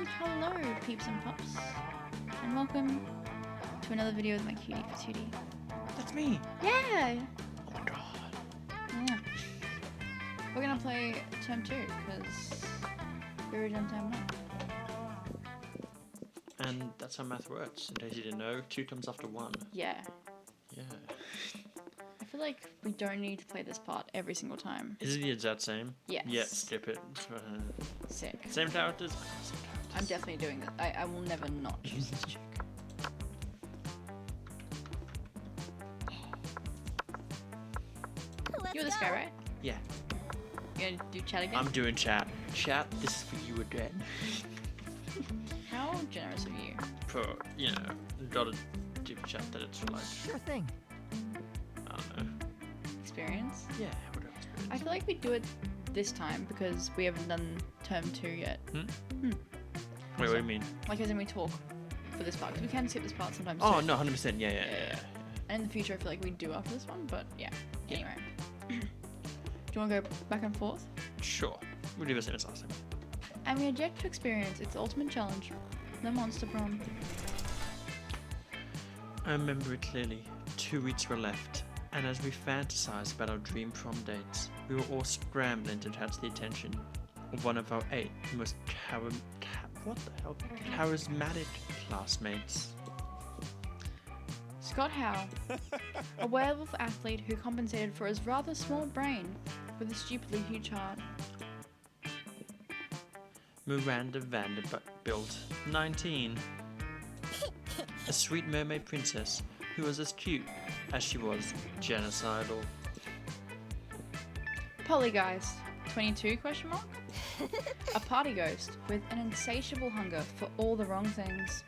Hello, peeps and pups, and welcome to another video with my cutie patootie. That's me. Yeah. Oh my god. Yeah. We're gonna play term 2 because we were done term 1. And that's how math works. In case you didn't know, 2 comes after 1. Yeah. Yeah. I feel like we don't need to play this part every single time. Is it the exact same? Yes. Yeah, skip it. Sick. Same characters? I'm definitely doing this. I will never not choose this chick. You're this guy, right? Yeah. You gonna do chat again? I'm doing chat. Chat, this is for you again. How generous of you. For, you know, gotta do chat that it's like, Sure thing. I don't know. Experience? Yeah, whatever. I feel like we do it this time because we haven't done term 2 yet. Wait, what do you mean? Like as in we talk for this part, because we can skip this part sometimes Oh, too. no, 100%. Yeah. And in the future I feel like we do after this one, but yeah. Anyway. Do you want to go back and forth? Sure. We'll do the same as last time. And we had yet to experience its ultimate challenge, the Monster Prom. I remember it clearly. 2 weeks were left, and as we fantasized about our dream prom dates, we were all scrambling to catch the attention of one of our 8 most charismatic classmates. Scott Howe, a werewolf athlete who compensated for his rather small brain with a stupidly huge heart. Miranda Vanderbilt, 19. A sweet mermaid princess who was as cute as she was genocidal. Polygeist, 22 question mark? A party ghost with an insatiable hunger for all the wrong things.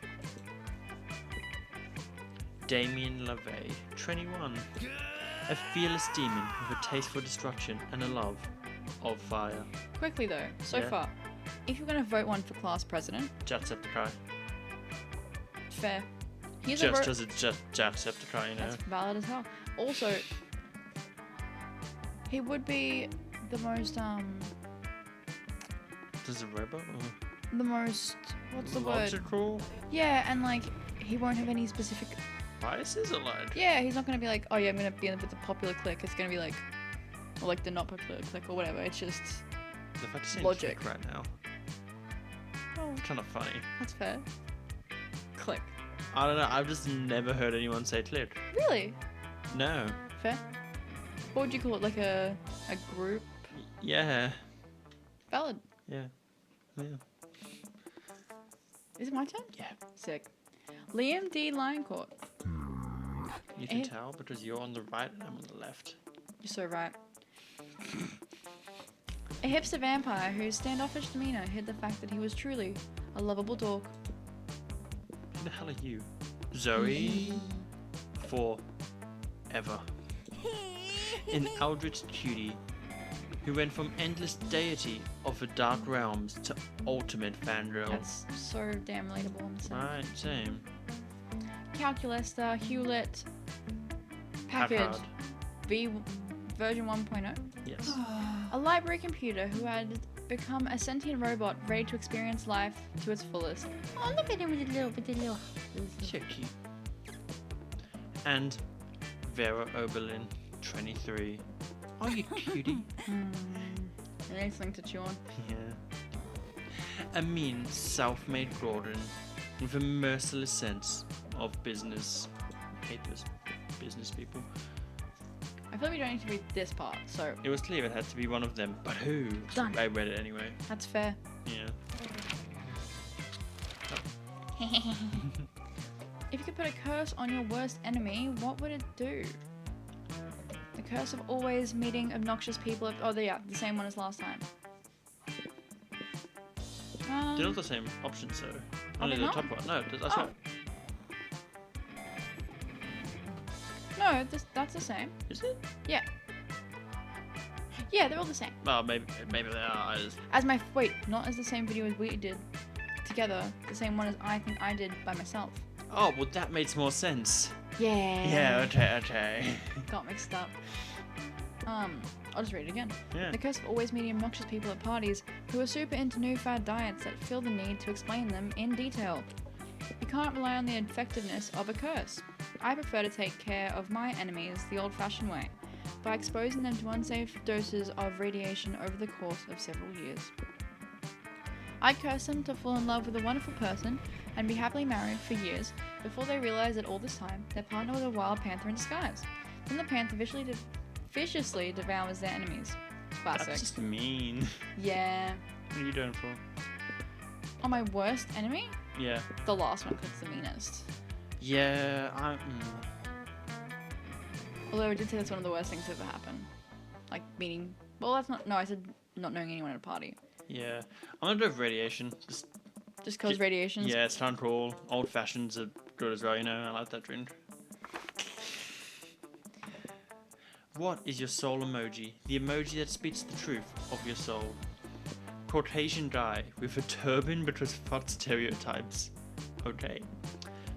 Damien LaVey, 21. A fearless demon with a taste for destruction and a love of fire. Quickly though, so Yeah. far, if you're going to vote one for class president, Jacksepticeye. fair. He's Just a because it's just Jacksepticeye, you know? That's valid as hell. Also, he would be the most, Does a robot or the most, what's the word? logical Yeah, and like, he won't have any specific, biases or like? yeah, he's not going to be like, oh yeah, I'm going to be with the popular clique. It's going to be like, or like the not popular clique or whatever. It's just, The fact he's saying logic. click right now. oh, Kind of funny. that's fair. Clique. I don't know. I've just never heard anyone say click. Really? No. Fair. What would you call it? Like a group? Yeah. Valid. Yeah. Yeah. Is it my turn? Yeah. Sick. Liam D. Lioncourt. You can Eh? tell because you're on the right and I'm on the left. You're so right. A hipster vampire whose standoffish demeanor hid the fact that he was truly a lovable dog. Who the hell are you? Zoe. Forever. An eldritch cutie who went from endless deity of the dark realms to ultimate fangirl. That's so damn relatable. I'm saying. Right, same. Calculester, Hewlett, Packard, Packard. V version 1.0. Yes. A library computer who had become a sentient robot ready to experience life to its fullest. Oh, look at him with the little. So cute. And Vera Oberlin, 23. Oh, you cutie. Anything to chew on. Yeah. A mean, self-made Gordon with a merciless sense of business. I hate those business people. I feel like we don't need to read this part, so It was clear it had to be one of them, but who? Done. I read it anyway. that's fair. Yeah. If you could put a curse on your worst enemy, what would it do? The curse of always meeting obnoxious people. Oh, yeah, the same one as last time. They're not the same options though. Are Only they the not? top one. No, that's Oh. right. No, that's the same. Is it? Yeah. Yeah, they're all the same. Well, maybe they are. As my wait, not as the same video as we did together. The same one as I think I did by myself. Oh, well, that makes more sense. Yeah. Yeah. Okay. Got mixed up. I'll just read it again. Yeah. The curse of always meeting obnoxious people at parties who are super into new fad diets that feel the need to explain them in detail. You can't rely on the effectiveness of a curse. I prefer to take care of my enemies the old-fashioned way, by exposing them to unsafe doses of radiation over the course of several years. I'd curse them to fall in love with a wonderful person and be happily married for years before they realize that all this time their partner was a wild panther in disguise. Then the panther viciously devours their enemies. Classic. That's just mean. Yeah. What are you doing for? Oh, my worst enemy? Yeah. The last one, 'cause it's the meanest. Yeah, Although I did say that's one of the worst things to ever happen. Like meeting. Well, that's not. No, I said not knowing anyone at a party. yeah. I'm gonna do radiation. Just cause radiation. Yeah, it's time cool. Old fashions are good as well, you know. I like that drink. What is your soul emoji? The emoji that speaks the truth of your soul. Caucasian guy with a turban because fuck stereotypes. Okay.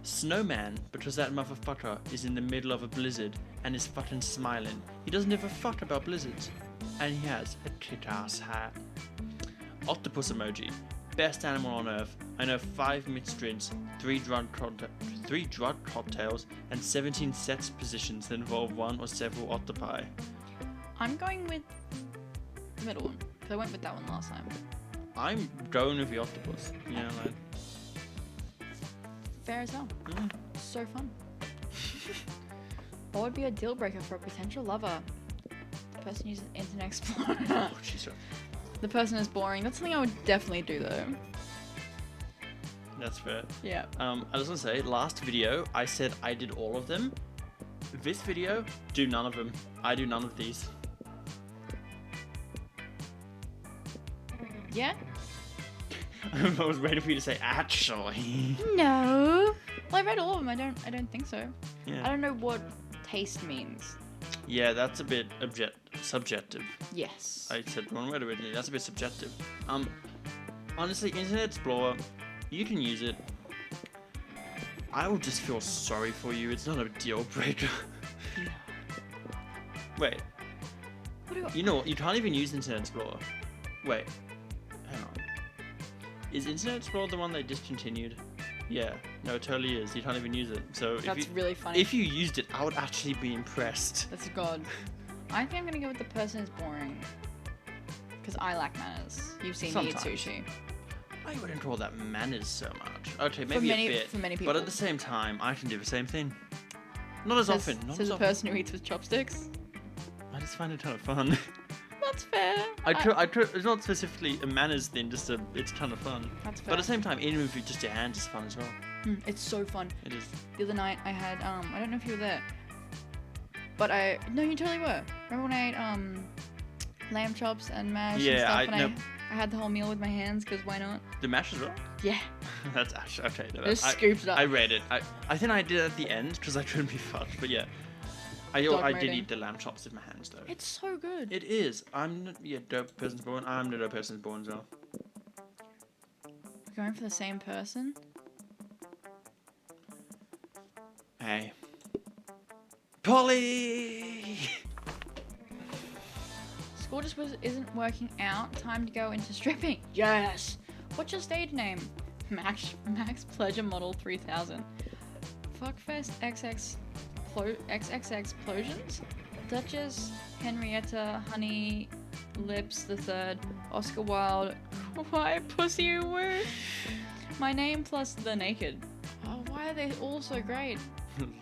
Snowman because that motherfucker is in the middle of a blizzard and is fucking smiling. He doesn't give a fuck about blizzards. And he has a kick-ass hat. Octopus emoji. Best animal on earth. I know 5 mixed drinks, 3 drug cocktails, and 17 sex positions that involve one or several octopi. I'm going with the middle one, because I went with that one last time. I'm going with the octopus. Yeah, like. Fair as hell. Yeah. So fun. What would be a deal breaker for a potential lover? The person uses Internet Explorer. Oh, she's right. The person is boring. That's something I would definitely do though. That's fair. Yeah. I just want to say, last video, I said I did all of them. This video, do none of them. I do none of these. Yeah? I was waiting for you to say, actually. No. Well, I read all of them. I don't think so. I Yeah. don't know what taste means. Yeah, that's a bit subjective. Yes. I said one word originally. That's a bit subjective. Honestly, Internet Explorer, you can use it. I will just feel sorry for you. It's not a deal breaker. Wait. What do You know what? You can't even use Internet Explorer. Wait. Hang on. Is Internet Explorer the one they discontinued? Yeah. No, it totally is. You can't even use it. So That's really funny. if you used it, I would actually be impressed. That's God. I think I'm gonna go with the person who's boring. Because I lack manners. You've seen me eat Sometimes. sushi. I wouldn't call that manners so much. Okay, maybe a bit. For many people. But at the same time, I can do the same thing. Not as often. Not Says as the often. person who eats with chopsticks. I just find it kind of fun. That's fair. I try, it's not specifically a manners thing, just it's kind of fun. That's fair. But at the same time, eating with just your hands is fun as well. It's so fun. It is. The other night I had I don't know if you were there, but no, you totally were. Remember when I ate lamb chops and mash and Yeah, stuff, and I had the whole meal with my hands because why not? The mash as well? Yeah. That's actually okay. No, I just scooped it up. I read it. I think I did it at the end because I couldn't be fucked. But yeah, I did Dogmating. eat the lamb chops with my hands though. It's so good. It is. I'm not, yeah, dope person's born. I'm the dope person's born as well. We're going for the same person. Hey. Polly! School just isn't working out. Time to go into stripping. Yes. What's your stage name? Max Pleasure Model 3000. Fuckfest XXX Plosions. Duchess Henrietta Honey Lips the Third. Oscar Wilde. Why pussy woo? My name plus the naked. Oh, why are they all so great?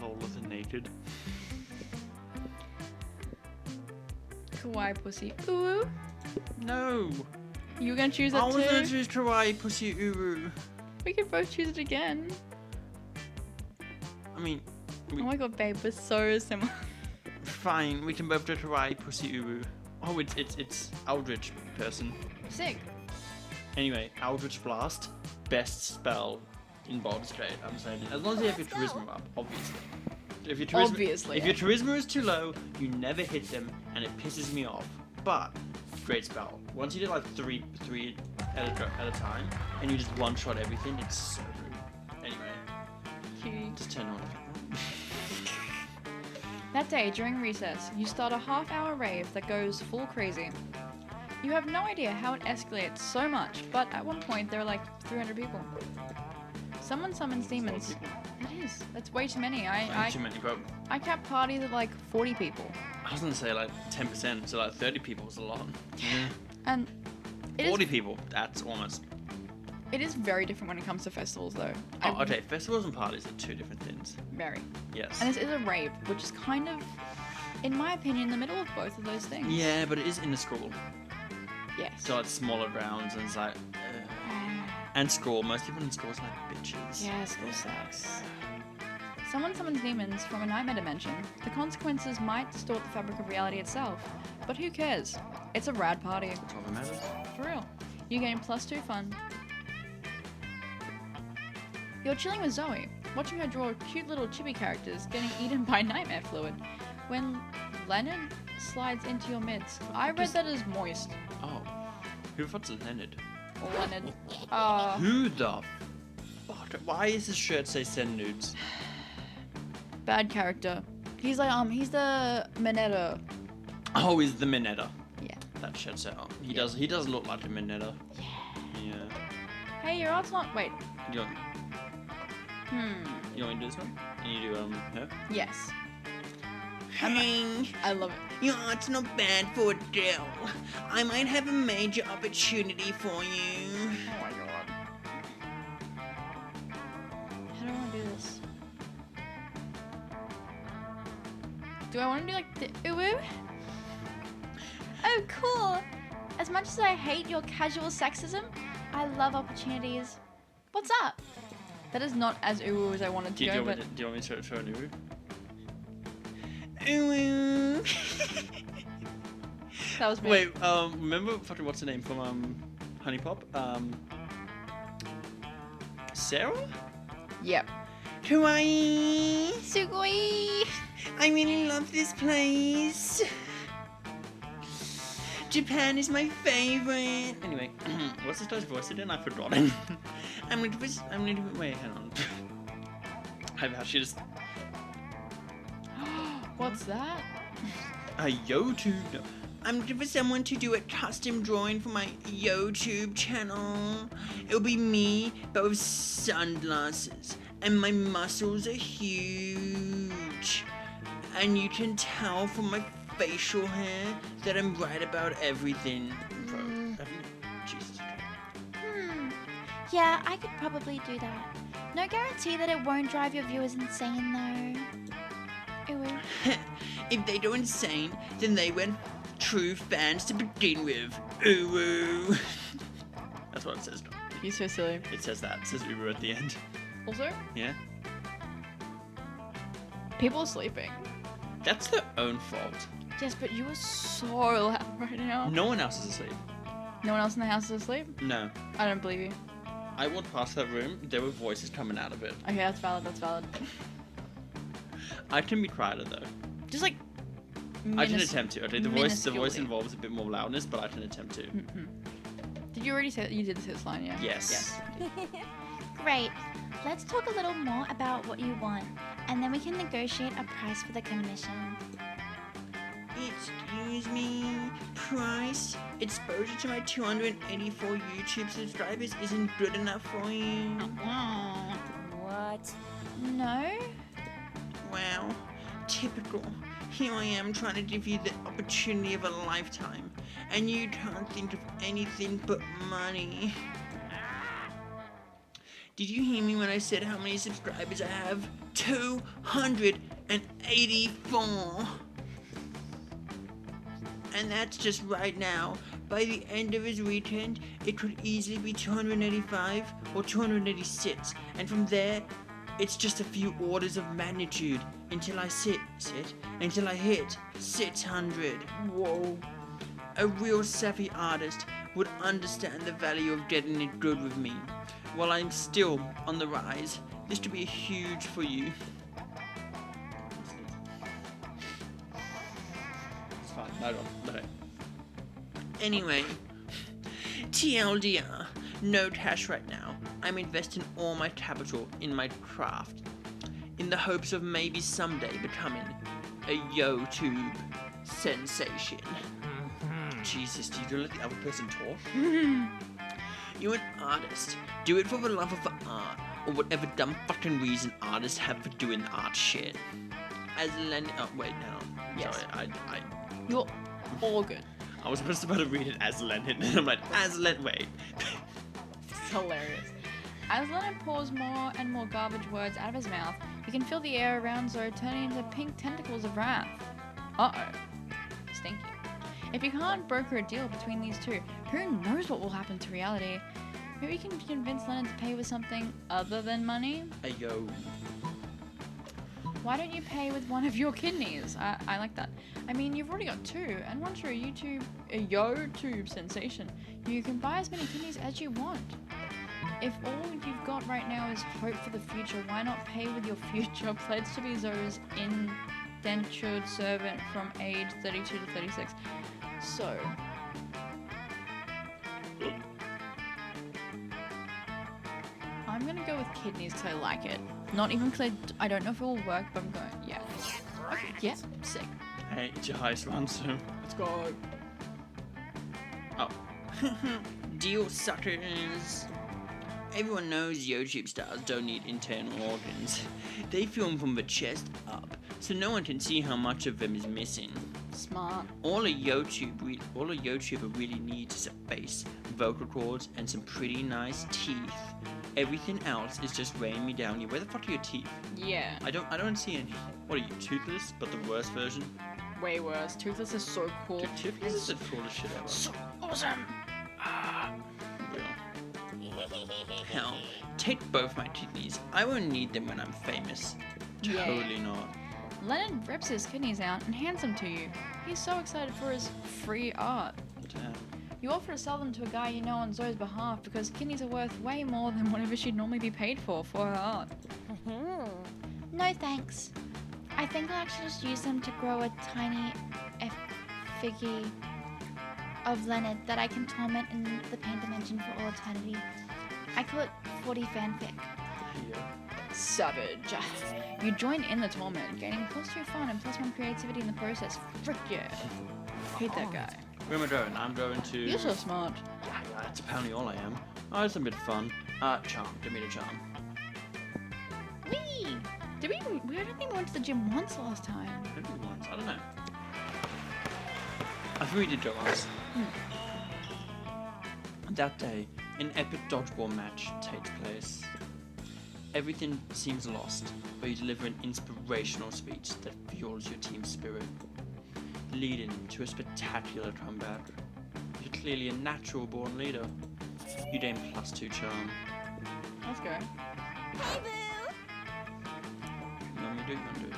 All of the naked. Kawaii pussy. Ooh. No. You were gonna choose that I was too? gonna choose kawaii pussy uru. We could both choose it again. I mean, Oh my god, babe, we're so similar. fine. We can both do kawaii pussy uru. Oh, it's Eldritch person. Sick. Anyway, Eldritch Blast, best spell in Baldur's Gate. I'm saying, as long as you have your charisma up, obviously. If your charisma, Obviously, if your charisma is too low, you never hit them, and it pisses me off. But great spell. Once you do like three at a time, and you just one shot everything, it's so good. Anyway, Cutie. just turn on. That day, during recess, you start a half-hour rave that goes full crazy. You have no idea how it escalates so much, but at one point there are like 300 people. Someone summons demons. That is. That's way too many. Way too many, but I kept parties at like 40 people. I was gonna say like 10%, so like 30 people is a lot. Yeah. And 40 people, that's almost. it is very different when it comes to festivals though. Oh, okay, festivals and parties are two different things. Very. Yes. And this is a rave, which is kind of, in my opinion, in the middle of both of those things. Yeah, but it is in the school. Yes. So like smaller grounds and it's like. And school. Most people in school are like bitches. Yeah, school sucks. Someone summons demons from a nightmare dimension. The consequences might distort the fabric of reality itself. But who cares? It's a rad party. That's all that matters. For real. You gain +2 fun. You're chilling with Zoe, watching her draw cute little chibi characters getting eaten by nightmare fluid. When Leonard slides into your midst, I read that as moist. Oh. Who the fuck's Leonard? Or Leonard. Who the fuck? Why is his shirt say send nudes? Bad character. He's like, he's the Mineta. Oh, he's the Mineta. Yeah. That shirt said, oh, he does look like a Mineta. Yeah. Hey, your art's not. Wait. You want me to do this one? And you do, her? Yes. Hey, I love it. your art's not bad for Adele. I might have a major opportunity for you. Oh my god. How do I want to do this? Do I want to do like the ooh? Oh, cool. As much as I hate your casual sexism, I love opportunities. What's up? That is not as ooh as I wanted to go, but... Do you want me to show an ooh? Ooh. That was me. Wait, remember fucking what's her name from Honey Pop? Sarah? Yep. Kawaii! Sugoi! I really love this place. Japan is my favorite. Anyway, what's this guy's voice again? I've forgotten. I'm going to wait, hang on. I've actually just What's that? a YouTube. No. I'm looking for someone to do a custom drawing for my YouTube channel. It'll be me, but with sunglasses, and my muscles are huge. And you can tell from my facial hair that I'm right about everything. Jesus. Yeah, I could probably do that. No guarantee that it won't drive your viewers insane, though. Ooh. If they go insane, then they weren't true fans to begin with. Ooh. That's what it says. You're so silly. It says that. It says Uber at the end. Also, Yeah. people are sleeping. That's their own fault. Yes, but you are so loud right now. No one else is asleep. No one else in the house is asleep? No. I don't believe you. I walked past that room, there were voices coming out of it. Okay, that's valid, that's valid. I can be quieter though. Just like... I can attempt to. Okay, the voice minusculely. involves a bit more loudness, but I can attempt to. Did you already say that? You did this line, yeah? Yes. Great. Let's talk a little more about what you want, and then we can negotiate a price for the commission. Excuse me, price? Exposure to my 284 YouTube subscribers isn't good enough for you. What? No? Wow, typical. Here I am trying to give you the opportunity of a lifetime, and you can't think of anything but money. Did you hear me when I said how many subscribers I have? 284! And that's just right now. By the end of his weekend, it could easily be 285 or 286, and from there, it's just a few orders of magnitude until I until I hit 600. Whoa. A real savvy artist would understand the value of getting it good with me. While I'm still on the rise, this could be huge for you. It's fine, no. Anyway, TLDR, no cash right now. I'm investing all my capital in my craft, in the hopes of maybe someday becoming a YouTube sensation. Jesus, do you let the other person talk? You're an artist. Do it for the love of the art, or whatever dumb fucking reason artists have for doing art shit. As Lennon. Oh, wait, no. Yes. Sorry, You're all good. I was supposed to read it as Lennon, and I'm like, as Lennon. Wait. It's hilarious. As Leonard pours more and more garbage words out of his mouth, you can feel the air around Zoe turning into pink tentacles of wrath. Uh-oh. Stinky. If you can't broker a deal between these two, who knows what will happen to reality? Maybe you can convince Leonard to pay with something other than money? Ayo. Why don't you pay with one of your kidneys? I like that. I mean, you've already got two, and once you're a YouTube sensation, you can buy as many kidneys as you want. If all you've got right now is hope for the future, why not pay with your future pledge to be Zoe's indentured servant from age 32 to 36? So, I'm gonna go with kidneys because I like it. Not even because I don't know if it will work, but I'm going, yeah. Okay, yeah, sick. Hey, it's your highest one, so let's go. Oh. Deal suckers. Everyone knows YouTube stars don't need internal organs. They film from the chest up, so no one can see how much of them is missing. Smart. All a YouTuber really needs is a face, vocal cords, and some pretty nice teeth. Everything else is just weighing me down. Where the fuck are your teeth? Yeah. I don't see any. What are you, toothless, but the worst version? Way worse. Toothless is so cool. Dude, toothless is the coolest shit ever. So awesome. Hell, take both my kidneys. I won't need them when I'm famous. Yeah. Totally not. Leonard rips his kidneys out and hands them to you. He's so excited for his free art. Damn. You offer to sell them to a guy you know on Zoe's behalf because kidneys are worth way more than whatever she'd normally be paid for her art. No thanks. I think I'll actually just use them to grow a tiny effigy of Leonard that I can torment in the pain dimension for all eternity. I call it 40 fanfic. Yeah. Savage. You join in the torment, gaining +2 fun and +1 creativity in the process. Frick yeah. Hate that guy. Where am I going? I'm going to... You're so smart. Yeah, that's apparently all I am. Oh, it's a bit fun. Charm. Give me the charm. Whee! Did we I don't think we went to the gym once last time. Maybe once. I don't know. I think we did go once. That day, an epic dodgeball match takes place. Everything seems lost, but you deliver an inspirational speech that fuels your team's spirit, leading to a spectacular comeback. You're clearly a natural born leader. You gain +2 charm. Let's go. Hey, boo! You want me to do it? You want to do it?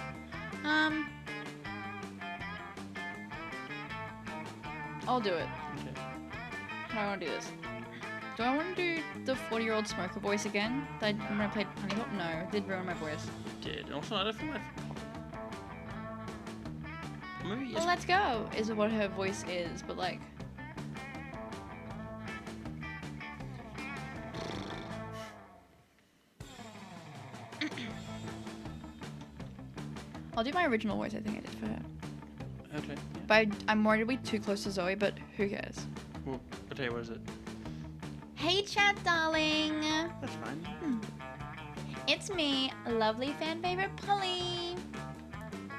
I'll do it. Okay. How do I want to do this? Do I want to do the 40-year-old smoker voice again? That when I played Honeypot? No, it did ruin my voice. You did. Also, I don't think maybe Well, let's go, is what her voice is, but like... I'll do my original voice I think I did for her. Okay. Yeah. But I'm worried to be too close to Zoe, but who cares? Well, okay, what is it? Hey, chat, darling. That's fine. It's me, lovely fan favorite Polly.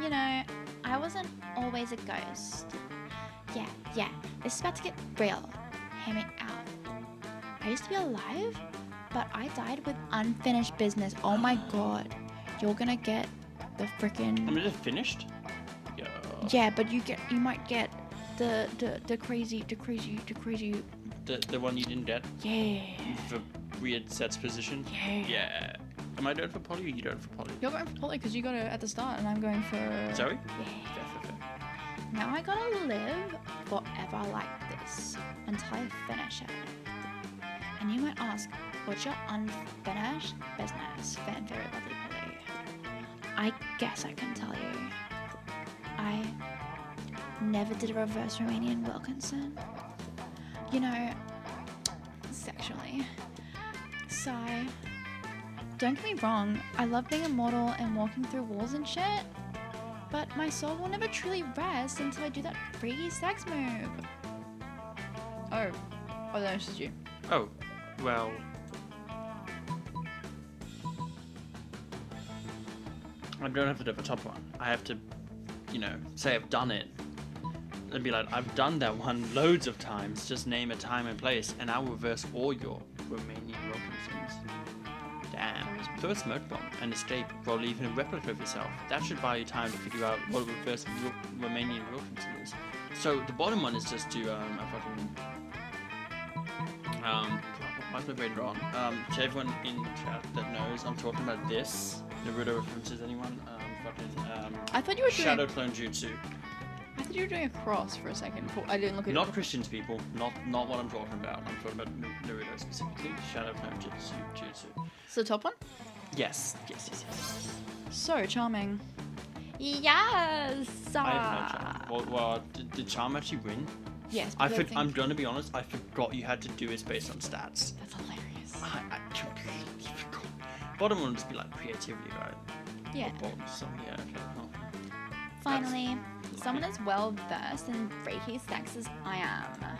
You know, I wasn't always a ghost. Yeah, this is about to get real. Hear me out. I used to be alive, but I died with unfinished business. Oh my god. You're gonna get the freaking... I mean, is it finished? Yeah. Yeah, but you might get the crazy... The one you didn't get? Yeah. The weird sets position? Yeah. Yeah. Am I doing for Polly or you doing for Polly? You're going for Polly because you got it at the start, and I'm going for... Zoe? Yeah. Fair. Now I gotta live forever like this until I finish it. And you might ask, what's your unfinished business, fan favorite lovely Polly? I guess I can tell you. I never did a reverse Romanian Wilkinson. You know, sexually. Sigh. Don't get me wrong, I love being immortal and walking through walls and shit. But my soul will never truly rest until I do that freaky sex move. Oh, that was just you. Oh, well. I don't have to do the top one. I have to, say I've done it. And be like, I've done that one loads of times. Just name a time and place, and I'll reverse all your Romanian Wilkinsons. Damn. First smoke bomb and escape while leaving a replica of yourself. That should buy you time to figure out what a reverse Romanian Wilkinson is. So the bottom one is just to why's my brain wrong? To everyone in chat that knows, I'm talking about this. Naruto references, anyone? I thought you were doing. Shadow Clone Jutsu. I thought you were doing a cross for a second. I didn't look at Not Christians, people. Not what I'm talking about. I'm talking about Naruto specifically. Shadow Clone Jutsu. So the top one. Yes. So charming. Yes! I have no charm. Well, did charm actually win? Yes. I'm gonna be honest. I forgot you had to do it based on stats. That's hilarious. I completely forgot. Bottom one would just be like creativity, right? Yeah. Or bottom, so yeah. Okay. Oh. Finally, someone as well versed in freaky sex as I am.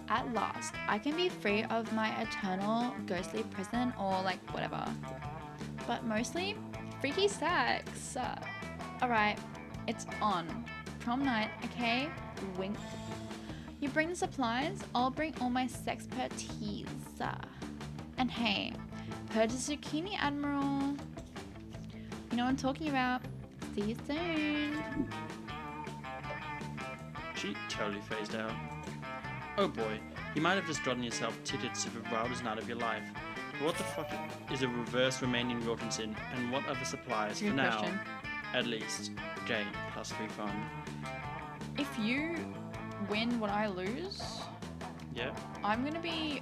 At last, I can be free of my eternal ghostly prison or like whatever. But mostly, freaky sex. Alright, it's on. Prom night, okay? Wink. You bring the supplies, I'll bring all my sex parties. And hey, purge the zucchini, Admiral. You know what I'm talking about. See you soon. She totally phased out. Oh boy, you might have just gotten yourself tickets to the wildest night of your life. But what the fuck is a reverse Romanian Wilkinson, and what other supplies for Good now? question. At least, gain plus 3 fun. If you win what I lose, Yeah, I'm gonna be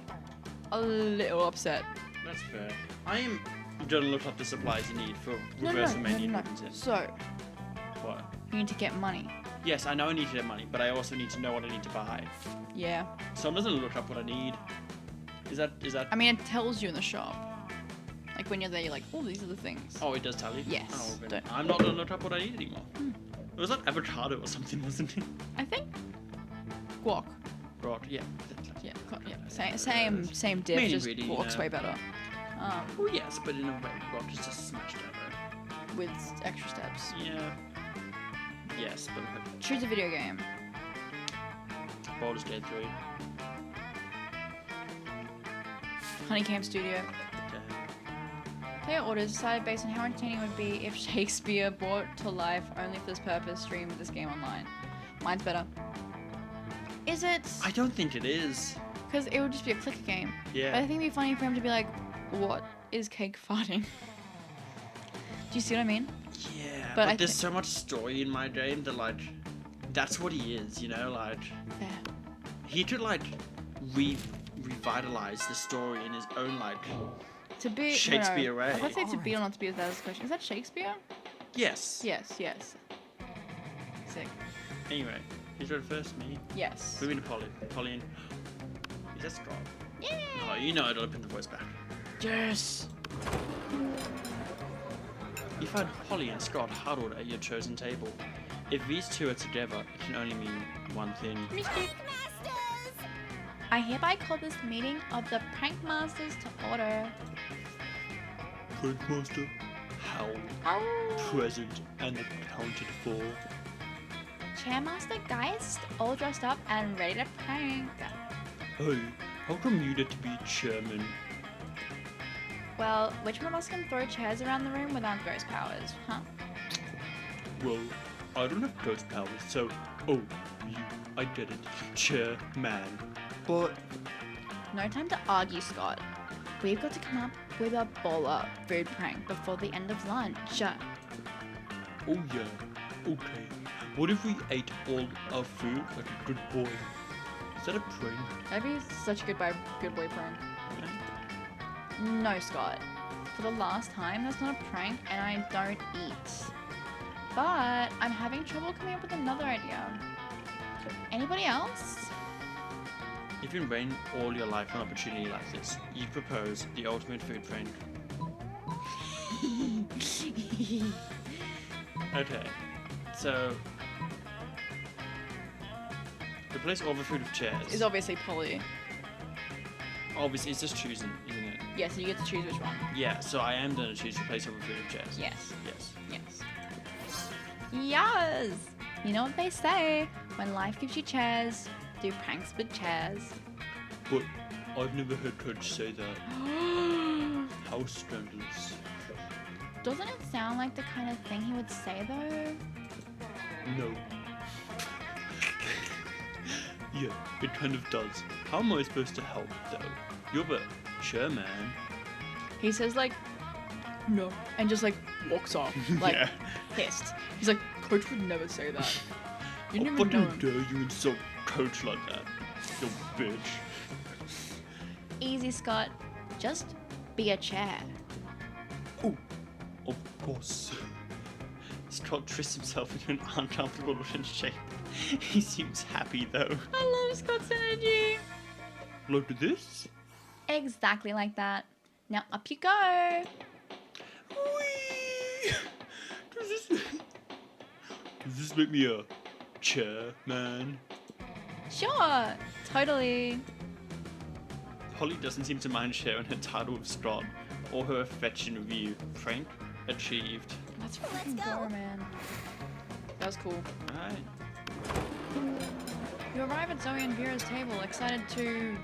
a little upset. that's fair. I am gonna look up the supplies you need for reverse Romanian Wilkinson. So What? you need to get money. Yes, I know I need to get money, but I also need to know what I need to buy. Yeah. So I'm just gonna look up what I need. Is that? I mean, it tells you in the shop. Like when you're there, you're like, oh, these are the things. Oh, it does tell you? Yes. Oh, then Don't- I'm not gonna look up what I need anymore. It was like avocado or something, wasn't it? I think guac. Right, yeah. Yeah. Same diff. Main Just ingredient, guac's way better. Oh yes, but in a way, rock is just smashed over. With extra steps. Yeah. Yes, but Choose a video game. Baldur's Gate 3. Honeycomb Studio. Damn. Player orders decided based on how entertaining it would be if Shakespeare brought to life only for this purpose streamed this game online. Mine's better. Is it? I don't think it is. Because it would just be a clicker game. But I Yeah. think it'd be funny for him to be like, what is cake farting? Do you see what I mean? Yeah. But But, I there's thi- so much story in my game that like, that's what he is, like. Yeah. He could like revitalize the story in his own like. To be Shakespeare no, way. I would say to be or not to be. That was the question. Is that Shakespeare? Yes. Yes. Sick. Anyway, who's ready first? Me. Yes. Moving to Polly. Polly. Is that Scott? Yeah. Oh, you know I don't pin the voice back. Yes. You find Holly and Scott huddled at your chosen table. If these two are together, it can only mean one thing. I hereby call this meeting of the Prank Masters to order. Prankmaster, Howl, present and accounted for. Chairmaster Geist, all dressed up and ready to prank. Hey, how come you get to be chairman? Well, which one of us can throw chairs around the room without ghost powers, huh? Well, I don't have ghost powers, so... Oh, you, I get it. Chairman. But... No time to argue, Scott. We've got to come up with a baller food prank before the end of lunch. Oh yeah, okay. What if we ate all our food like a good boy? Is that a prank? That'd be such a good boy prank. No, Scott. For the last time, that's not a prank and I don't eat. But I'm having trouble coming up with another idea. Anybody else? If you've been waiting all your life for an opportunity like this, you propose the ultimate food prank. Okay. So replace all the food with chairs. Is obviously Polly. Obviously, it's just choosing, isn't it? Yeah, so you get to choose which one. Yeah. So I am gonna choose replace all the food with chairs. Yes. Yes. Yes. Yes! You know what they say? When life gives you chairs, do pranks with chairs. But I've never heard Coach say that. How scandalous. Doesn't it sound like the kind of thing he would say though? No. Yeah, it kind of does. How am I supposed to help, though? You're the chairman. He says like, no, and just like walks off, like Yeah. pissed. He's like, Coach would never say that. You How never know fucking him. dare you insult Coach like that, you bitch. Easy, Scott. Just be a chair. Oh, of course. Scott twists himself into an uncomfortable looking shape. He seems happy though. I love Scott's energy. Look at this. Exactly like that. Now up you go. Whee! Does this make me a chairman? Sure. Totally. Polly doesn't seem to mind sharing her title with Scott or her affection with you. Frank achieved. Let's fucking go, man. That was cool. Alright. You arrive at Zoe and Vera's table, excited to...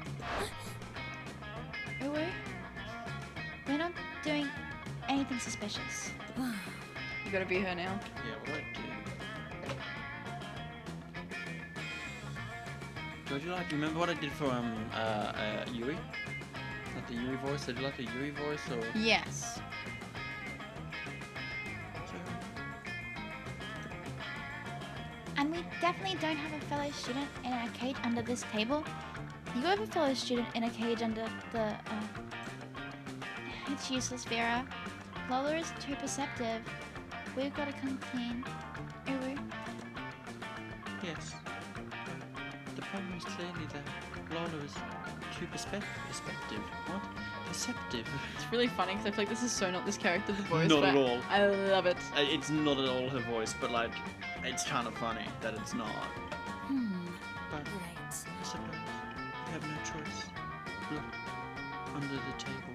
Ooh, we're not doing anything suspicious. You gotta be her now. Yeah, what do I do? Do you like, remember what I did for Yuri? Like the Yuri voice? Did you like the Yuri voice or? Yes. And we definitely don't have a fellow student in a cage under this table. You have a fellow student in a cage under the, It's useless, Vera. Lola is too perceptive. We've got to come clean. Ooh. Yes. The problem is clearly that Lola is too perspective. What? Perceptive. It's really funny because I feel like this is so not this character's voice. Not but at all. I love it. It's not at all her voice, but like, it's kind of funny that it's not. But Right. I suppose we have no choice. Look, under the table.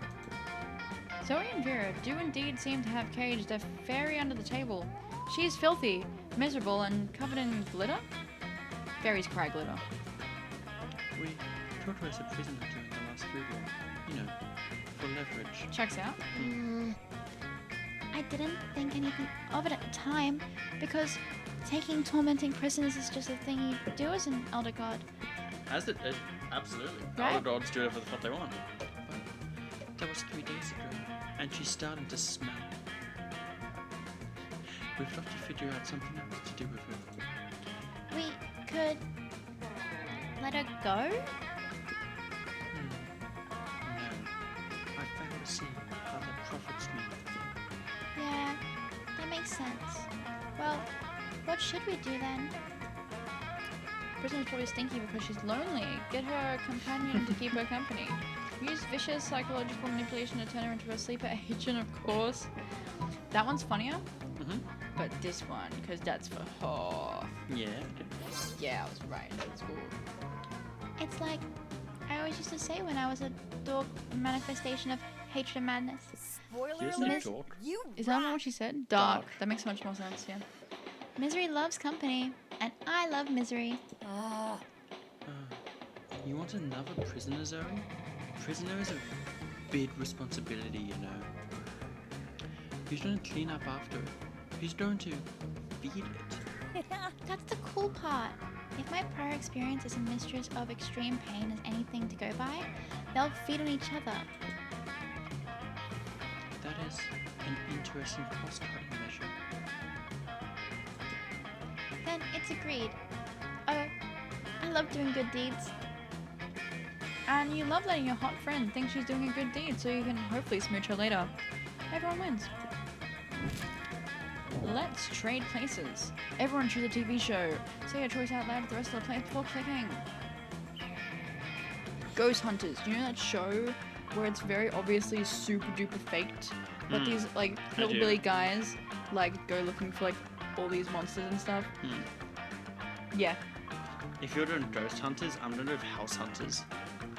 Zoe and Vera do indeed seem to have caged a fairy under the table. She is filthy, miserable, and covered in glitter. Fairies cry glitter. We took her as a prisoner during the last food war. You know, for leverage. Checks out. I didn't think anything of it at the time, because taking tormenting prisoners is just a thing you do as an elder god. As it, absolutely. Right. All the gods do whatever the fuck they want. But that was 3 days ago, and she's starting to smell. We've got to figure out something else to do with her. We could let her go? No, I fail to see how that profits me. Yeah, that makes sense. Well, what should we do then? Prisoner's probably stinky because she's lonely. Get her a companion to keep her company. Use vicious psychological manipulation to turn her into a sleeper agent, of course. That one's funnier, Mm-hmm. but this one, because that's for her. Yeah. Yeah, I was right. That's cool. It's like I always used to say when I was a dog manifestation of hatred and madness. Spoiler Yes, alert. they talk. You Is that rock. not what she said? Dark. Dark. That makes much more sense, yeah. Misery loves company, and I love misery. Ah, You want another prisoner, Zoe? Prisoner is a big responsibility, you know. Who's going to clean up after it? Who's going to feed it? That's the cool part. If my prior experience as a mistress of extreme pain is anything to go by, they'll feed on each other. That is an interesting cost-cutting measure. Then it's agreed. Oh, I love doing good deeds. And you love letting your hot friend think she's doing a good deed so you can hopefully smooch her later. Everyone wins. Let's trade places. Everyone choose a TV show. Say your choice out loud to the rest of the play before clicking. Ghost Hunters. Do you know that show where it's very obviously super duper faked? But these like I do. hillbilly guys like go looking for like all these monsters and stuff. Hmm. Yeah, If you're doing ghost hunters, I'm gonna do house hunters.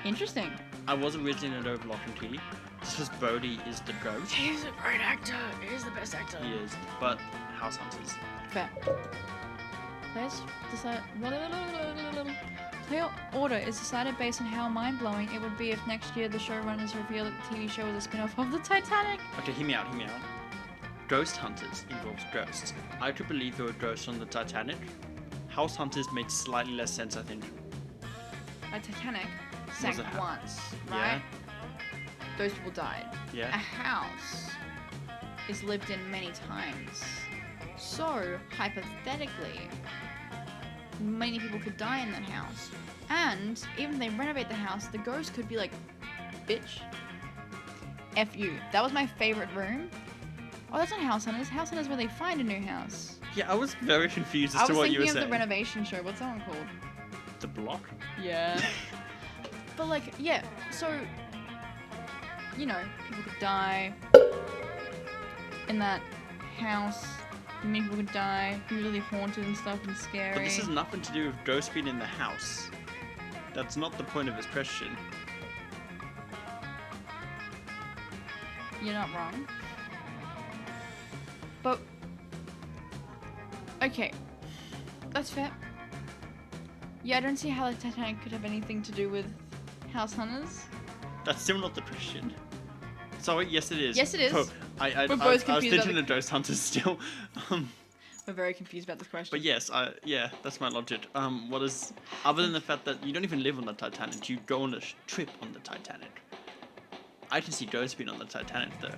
interesting. I was originally gonna do Lock and Key, just because Bodhi is the ghost. He's a great actor. He's the best actor. He is, but house hunters. Fair. Players decide. Player order is decided based on how mind-blowing it would be if next year the showrunners revealed that the TV show was a spin-off of the Titanic. Okay, hear me out, hear me out. Ghost hunters involves ghosts. I could believe there were ghosts on the Titanic. House hunters made slightly less sense, I think. A Titanic sank Was it once, right? Yeah. Those people died. A Yeah. house is lived in many times. So, hypothetically, many people could die in that house. And even if they renovate the house, the ghost could be like, bitch. F you. That was my favorite room. Oh, that's not House Hunters. House Hunters where they find a new house. Yeah, I was very confused as I to was what you were thinking of saying. the renovation show. What's that one called? The block? Yeah. But like, yeah, so, you know, people could die in that house. Many people could die, be really haunted and stuff and scary. But this has nothing to do with ghosts being in the house. That's not the point of his question. You're not wrong. But, okay, that's fair. Yeah, I don't see how the Titanic could have anything to do with House Hunters. That's still not the question. Sorry, yes it is. Yes, it is. Oh, I We're both was confused about thinking of ghost hunters still. We're very confused about this question. But yes, yeah, that's my logic. What is, other than the fact that you don't even live on the Titanic, you go on a trip on the Titanic. I can see ghosts being on the Titanic though.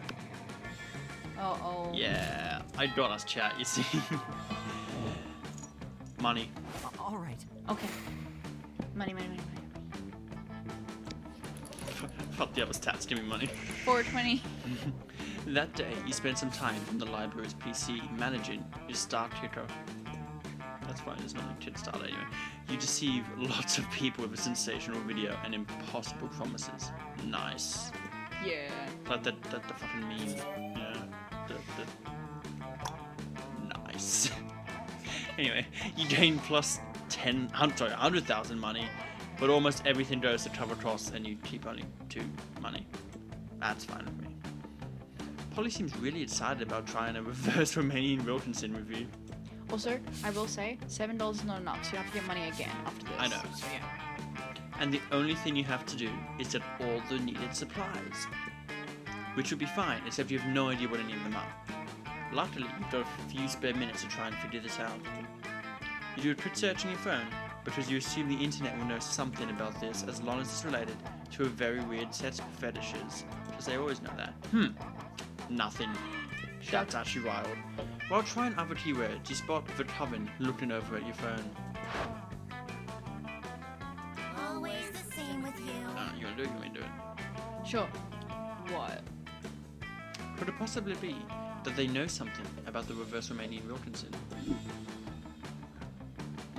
Oh. Yeah, I got us chat, you see. Money. All right. Okay. Money. Fuck the other stats, give me money. 420. That day, you spent some time on the library's PC managing your Star Kicker. That's fine, it's not a kid start anyway. You deceive lots of people with a sensational video and impossible promises. Nice. Yeah. Like the fucking meme. Yeah. Nice. Anyway, you gain plus 100,000 money, but almost everything goes to cover costs and you keep only 2 money. That's fine with me. Polly seems really excited about trying a reverse Romanian Wilkinson review. Also, I will say, $7 is not enough, so you have to get money again after this. I know. So yeah. And the only thing you have to do is get all the needed supplies. Which would be fine, except you have no idea what any of them are. Luckily, you've got a few spare minutes to try and figure this out. You do a quick search on your phone, because you assume the internet will know something about this as long as it's related to a very weird set of fetishes, because they always know that. Nothing. That's actually wild. While trying other keywords, you spot the coven looking over at your phone. Always the same with you. You wanna do it? You wanna do it? Sure. What? Could it possibly be that they know something about the reverse Romanian Wilkinson?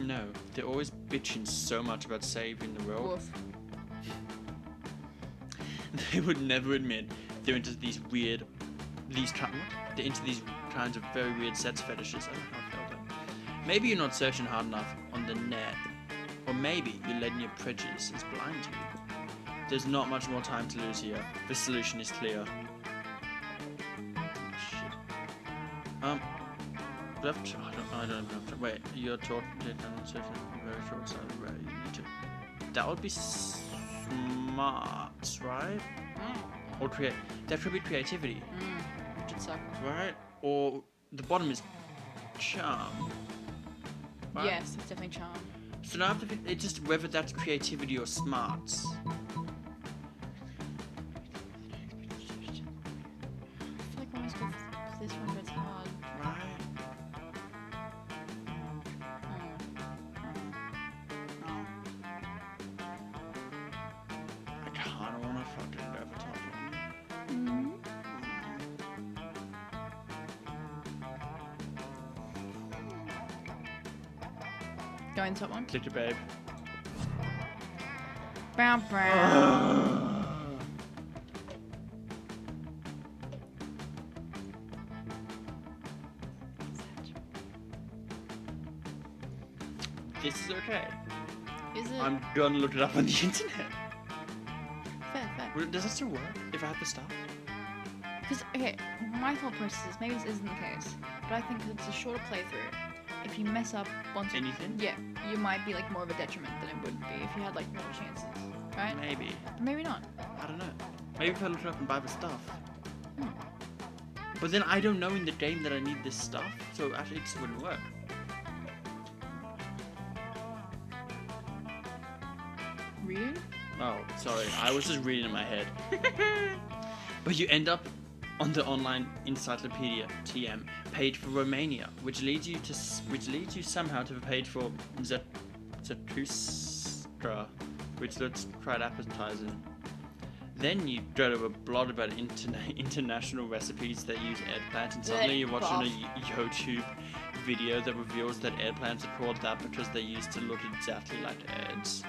No, they're always bitching so much about saving the world. Woof. They would never admit they're into these kinds of very weird sex fetishes. I don't know how I felt that. Maybe you're not searching hard enough on the net, or maybe you're letting your prejudices blind you. There's not much more time to lose here. The solution is clear. Shit. Left. I don't have enough time. Wait, you're talking to very short side. Right, you need to. That would be smart, right? Or create. That could be creativity, Which would suck. right? Or the bottom is charm. Right? Yes, it's definitely charm. So now I have to pick, it's just whether that's creativity or smarts. I feel like I always go for this one, but it's hard. Right. I kinda wanna fucking go for top one. Going top one. Click it, babe. Brown, brown. this is okay. Is it? I'm gonna look it up on the internet. Fair. Does that still work if I have the stuff? Because, okay, my thought process is maybe this isn't the case, but I think 'cause it's a shorter playthrough, if you mess up once, Anything? yeah, you might be like more of a detriment than it would be if you had like more chances, right? Maybe. But maybe not. I don't know. Maybe if I look it up and buy the stuff. Hmm. But then I don't know in the game that I need this stuff, so actually it just wouldn't work. Reading? Oh, sorry. I was just reading in my head. But you end up on the online encyclopedia (TM) page for Romania, which leads you somehow to the page for Zarathustra, which looks quite appetizing. Then you go to a blog about international recipes that use eggplant, and suddenly you're watching a YouTube video that reveals that eggplants are called that because they used to look exactly like eggs.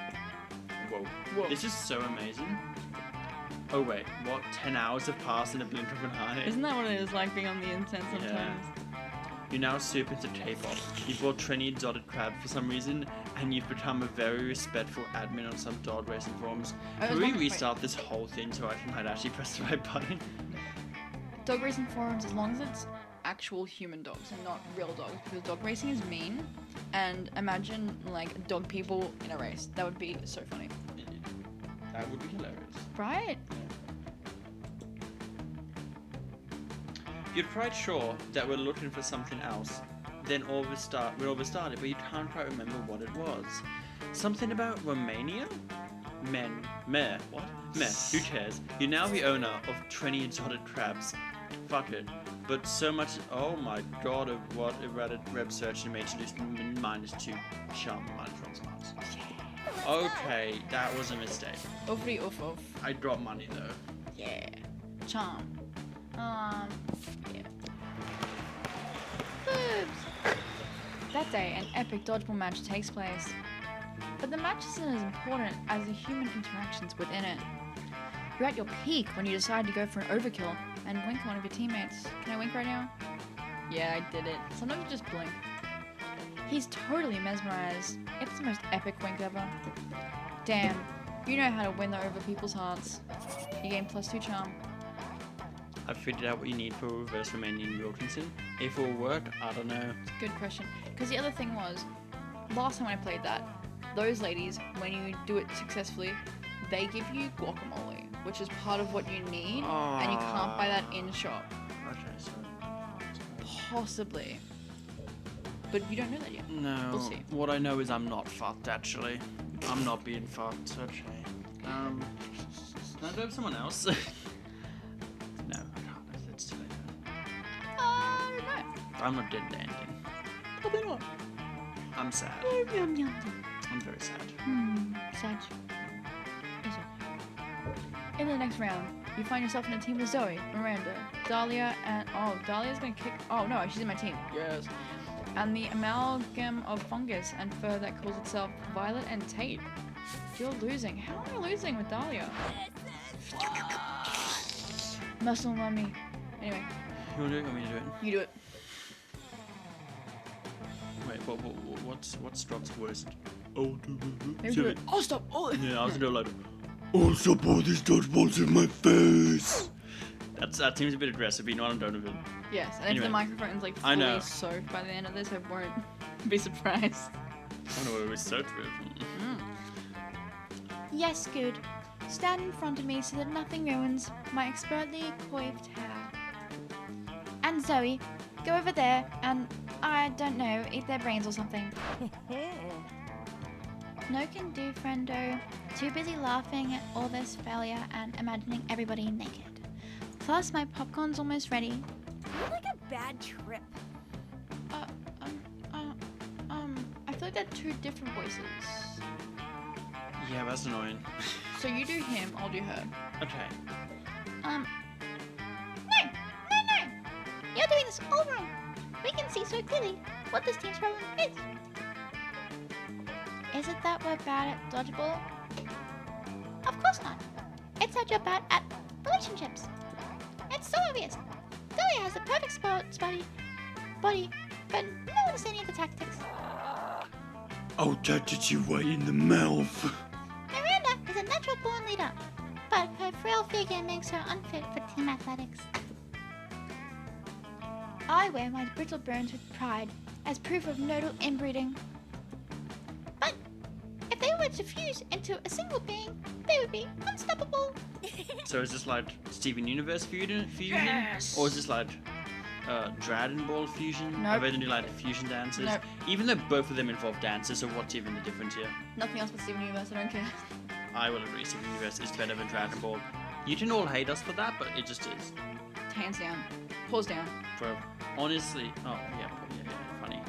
Whoa. This is so amazing. Oh wait, what? 10 hours have passed in a blink of an eye? Isn't that what it is like being on the internet sometimes? You're now super into K-pop. You bought Trini Exotic Crab for some reason, and you've become a very respectful admin on some dog racing forums. Can we restart this whole thing so I might actually press the right button? Dog racing forums, as long as it's actual human dogs and not real dogs, because dog racing is mean, and imagine like dog people in a race. That would be so funny. That would be hilarious. Right? You're quite sure that we're looking for something else. Then all of us started, but you can't quite remember what it was. Something about Romania? What? Who cares? You're now the owner of 20 exotic crabs. Fuck it. But so much, oh my god, of what a Reddit web search you made to lose -2 charm -1 smarts. Okay, that was a mistake. Oofy oof. I dropped money though. Yeah. Charm. Yeah. Boobs! That day, an epic dodgeball match takes place. But the match isn't as important as the human interactions within it. You're at your peak when you decide to go for an overkill and wink one of your teammates. Can I wink right now? Yeah, I did it. Sometimes you just blink. He's totally mesmerized. It's the most epic wink ever. Damn, you know how to win over people's hearts. You gain +2 charm. I've figured out what you need for reverse Romanian Wilkinson. If it will work, I don't know. Good question. Because the other thing was, last time I played that, those ladies, when you do it successfully, they give you guacamole, which is part of what you need, and you can't buy that in shop. Okay, so... Possibly. But you don't know that yet. No. We'll see. What I know is I'm not fucked, actually. I'm not being fucked, okay. Can I grab someone else? No, I can't. It's too late. No. I'm not getting the ending. Probably not. I'm sad. Yum, yum. I'm very sad. Sad. It's okay. In the next round, you find yourself in a team with Zoe, Miranda, Dahlia, and... Oh, Dahlia's gonna kick... Oh, no, she's in my team. Yes. And the amalgam of fungus and fur that calls itself Violet and Tate. You're losing. How am I losing with Dahlia? Muscle mummy. Anyway. You wanna do it? Want me to do it? You do it. Wait, what's Drop's worst? Oh, Maybe do it. Oh, stop. Oh. Yeah, I was gonna do like... Oh, stop all these dodgeballs in my face! That seems a bit aggressive, but you know what, I'm done with it. Yes, and Anyway. if the microphone's like I know. fully soaked by the end of this, I won't be surprised. I don't know what it was soaked with. Yes, good. Stand in front of me so that nothing ruins my expertly coiffed hair. And Zoe, go over there and, I don't know, eat their brains or something. No can do, friendo. Too busy laughing at all this failure and imagining everybody naked. Plus, my popcorn's almost ready. You're like a bad trip. I feel like they're two different voices. Yeah, that's annoying. So you do him, I'll do her. Okay. No! You're doing this all wrong. We can see so clearly what this team's problem is. Is it that we're bad at dodgeball? Of course not. It's that you're bad at relationships. It's so obvious. Delia has the perfect body, but no one knows any of the tactics. I'll touch you right in the mouth. Miranda is a natural born leader, but her frail figure makes her unfit for team athletics. I wear my brittle bones with pride as proof of nodal inbreeding. But if they were to fuse into a single being, they would be unstoppable. So is this like Steven Universe fusion? Yes! Or is this like Dragon Ball fusion? Nope. Are they gonna do like fusion dances? Nope. Even though both of them involve dances, so what's even the difference here? Nothing else but Steven Universe, I don't care. I will agree, Steven Universe is better than Dragon Ball. You didn't all hate us for that, but it just is. Hands down. Paws down. For honestly, oh yeah, funny.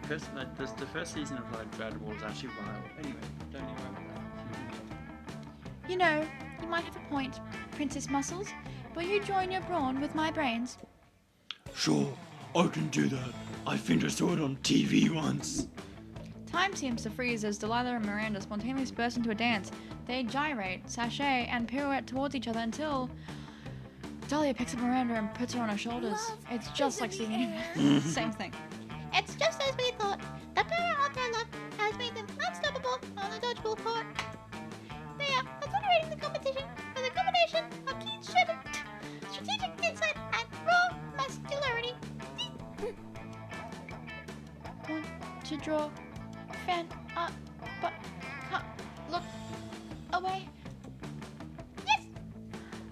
The first season of like Dragon Ball is actually wild. Anyway, don't even remember that. You know, you might have a point, Princess Muscles. Will you join your brawn with my brains? Sure, I can do that. I think I saw it on TV once. Time seems to freeze as Delilah and Miranda spontaneously burst into a dance. They gyrate, sashay, and pirouette towards each other until Dahlia picks up Miranda and puts her on her shoulders. It's just like Steven Universe. Same thing. It's just as we thought. The power of their love has made them unstoppable on the dodgeball court. They are obliterating the competition with a combination of keen strategic insight and raw muscularity. Want to draw fan art, but can't look away. Yes!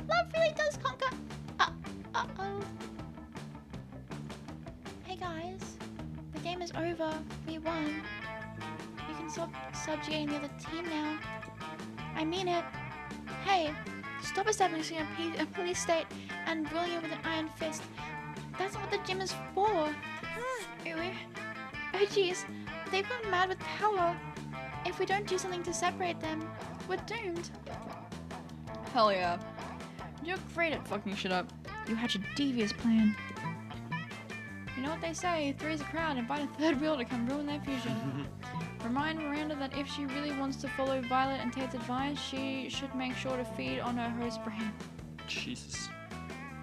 Love really does conquer. Uh-oh. Hey guys, the game is over. We won. You can stop subjugating the other team now. I mean it. Hey, stop establishing a police state and ruling it with an iron fist. That's not what the gym is for. Oh jeez, they've gone mad with power. If we don't do something to separate them, we're doomed. Hell yeah. You're great at fucking shit up. You hatch a devious plan. You know what they say, three's a crowd, invite a third wheel to come ruin their fusion. Remind Miranda that if she really wants to follow Violet and Tate's advice, she should make sure to feed on her host brain. Jesus.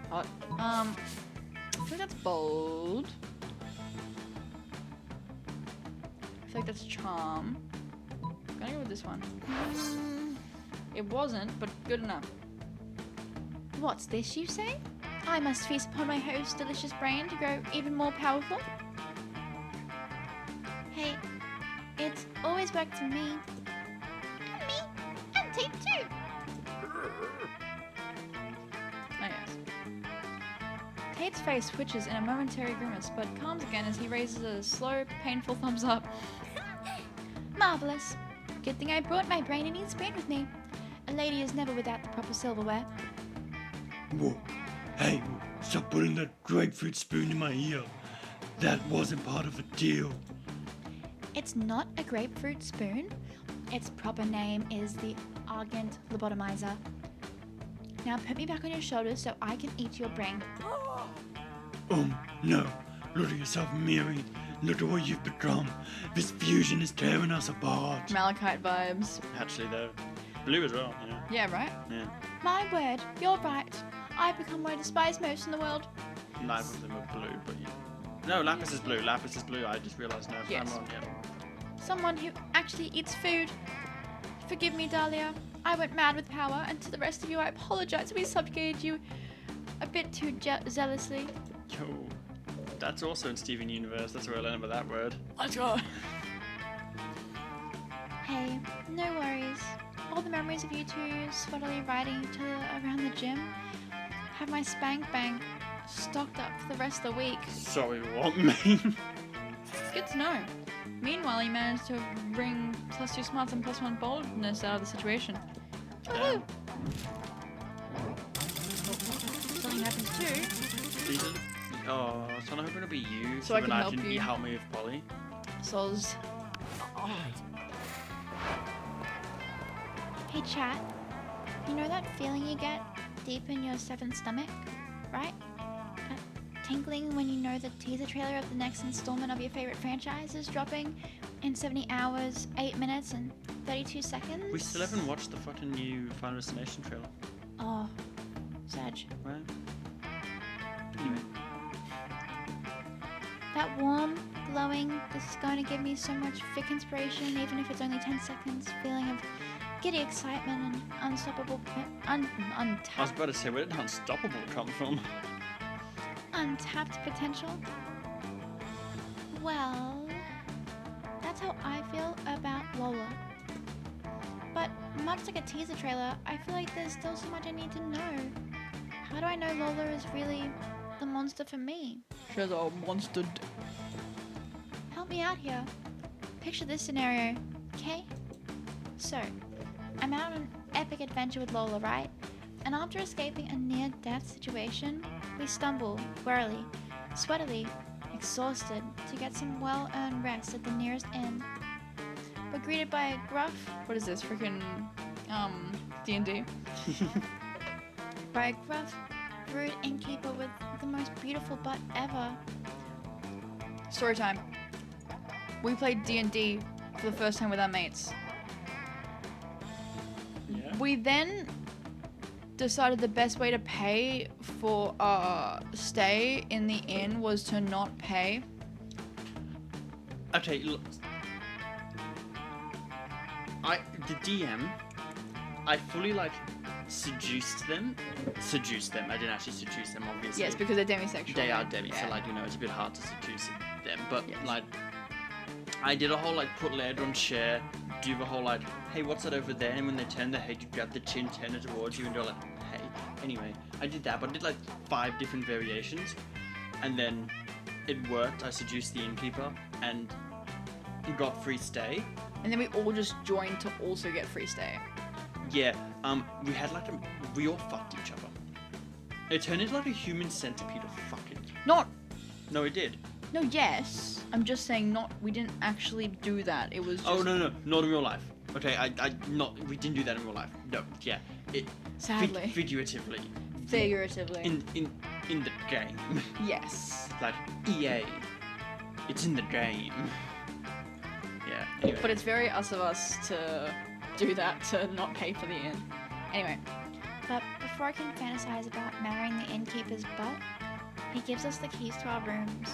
Hot. I think that's bold. I feel like that's charm. I'm gonna go with this one. It wasn't, but good enough. What's this you say? I must feast upon my host's delicious brain to grow even more powerful. Hey, it's always worked for me. And me. And Tate too. I guess. Tate's face twitches in a momentary grimace, but calms again as he raises a slow, painful thumbs up. Marvelous. Good thing I brought my brain and eat spoon with me. A lady is never without the proper silverware. Whoa. Hey, stop putting that grapefruit spoon in my ear. That wasn't part of the deal. It's not a grapefruit spoon. Its proper name is the Argent Lobotomizer. Now put me back on your shoulders so I can eat your brain. No. Look at yourself, Mary. Look at what you've become. This fusion is tearing us apart. Malachite vibes. Actually, though. Blue as well, yeah. Yeah, right? Yeah. My word, you're right. I've become what I despise most in the world. Neither of them are blue, but yeah. No, Lapis is blue. Lapis is blue. I just realised now. Yes. I'm wrong, yeah. Someone who actually eats food. Forgive me, Dahlia. I went mad with power, and to the rest of you, I apologize. We subjugated you a bit too zealously. Yo. That's also in Steven Universe. That's where I learned about that word. Let's go. Hey, no worries. All the memories of you two sweatily riding each other around the gym have my spank bank stocked up for the rest of the week. Sorry, what, mean? Good to know. Meanwhile, he managed to bring +2 smarts and +1 boldness out of the situation. Woohoo! Something happens too. Oh, so I'm hoping it'll be you. So I can help you you. help me with Polly. Soz. Hey, chat. You know that feeling you get deep in your seventh stomach, right? That tingling when you know the teaser trailer of the next installment of your favorite franchise is dropping in 70 hours, 8 minutes, and 32 seconds? We still haven't watched the fucking new Final Destination trailer. Oh, Sag. Right? Anyway. That warm, glowing. This is going to give me so much Vic inspiration, even if it's only 10 seconds. Feeling of giddy excitement and unstoppable, I was untapped, about to say, where did Unstoppable come from? untapped potential. Well, that's how I feel about Lola. But much like a teaser trailer, I feel like there's still so much I need to know. How do I know Lola is really the monster for me? She's a monster. Help me out here. Picture this scenario, okay? So, I'm out on an epic adventure with Lola, right? And after escaping a near-death situation, we stumble, warily, sweatily, exhausted, to get some well-earned rest at the nearest inn. We're greeted by a gruff, What is this? Freaking D&D. by a gruff, rude innkeeper with the most beautiful butt ever. Story time. We played D&D for the first time with our mates. Yeah. We then decided the best way to pay for our stay in the inn was to not pay. Okay, look. The DM, I fully seduced them. I didn't actually seduce them, obviously. Yes, because they're demisexual. they are demi, Yeah. so it's a bit hard to seduce them. But Yes. I did a whole put later on share, do the whole hey, what's that over there? And when they turn their head, you grab the chin, turn it towards you, and you're like, hey. Anyway, I did that, but I did 5 different variations, and then it worked. I seduced the innkeeper and got free stay. And then we all just joined to also get free stay. Yeah, we had we all fucked each other. It turned into a human centipede of fucking. Not, No, it did. no, yes. I'm just saying we didn't actually do that. It was just... Oh no, not in real life. Okay, we didn't do that in real life. No, yeah, Sadly. Figuratively. Figuratively. In the game. Yes. EA. It's in the game. Yeah. Anyway. But it's very us of us to do that, to not pay for the inn. Anyway. But before I can fantasize about marrying the innkeeper's butt, he gives us the keys to our rooms.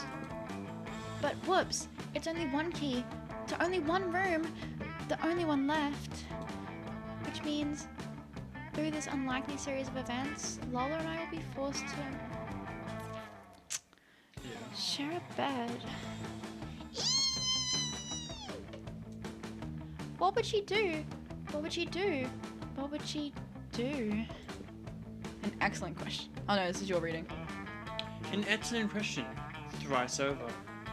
But whoops, it's only one key to only one room, the only one left. Which means, through this unlikely series of events, Lola and I will be forced to Yeah. share a bed. What would she do? What would she do? What would she do? An excellent question. Oh no, this is your reading. An excellent question. Thrice over.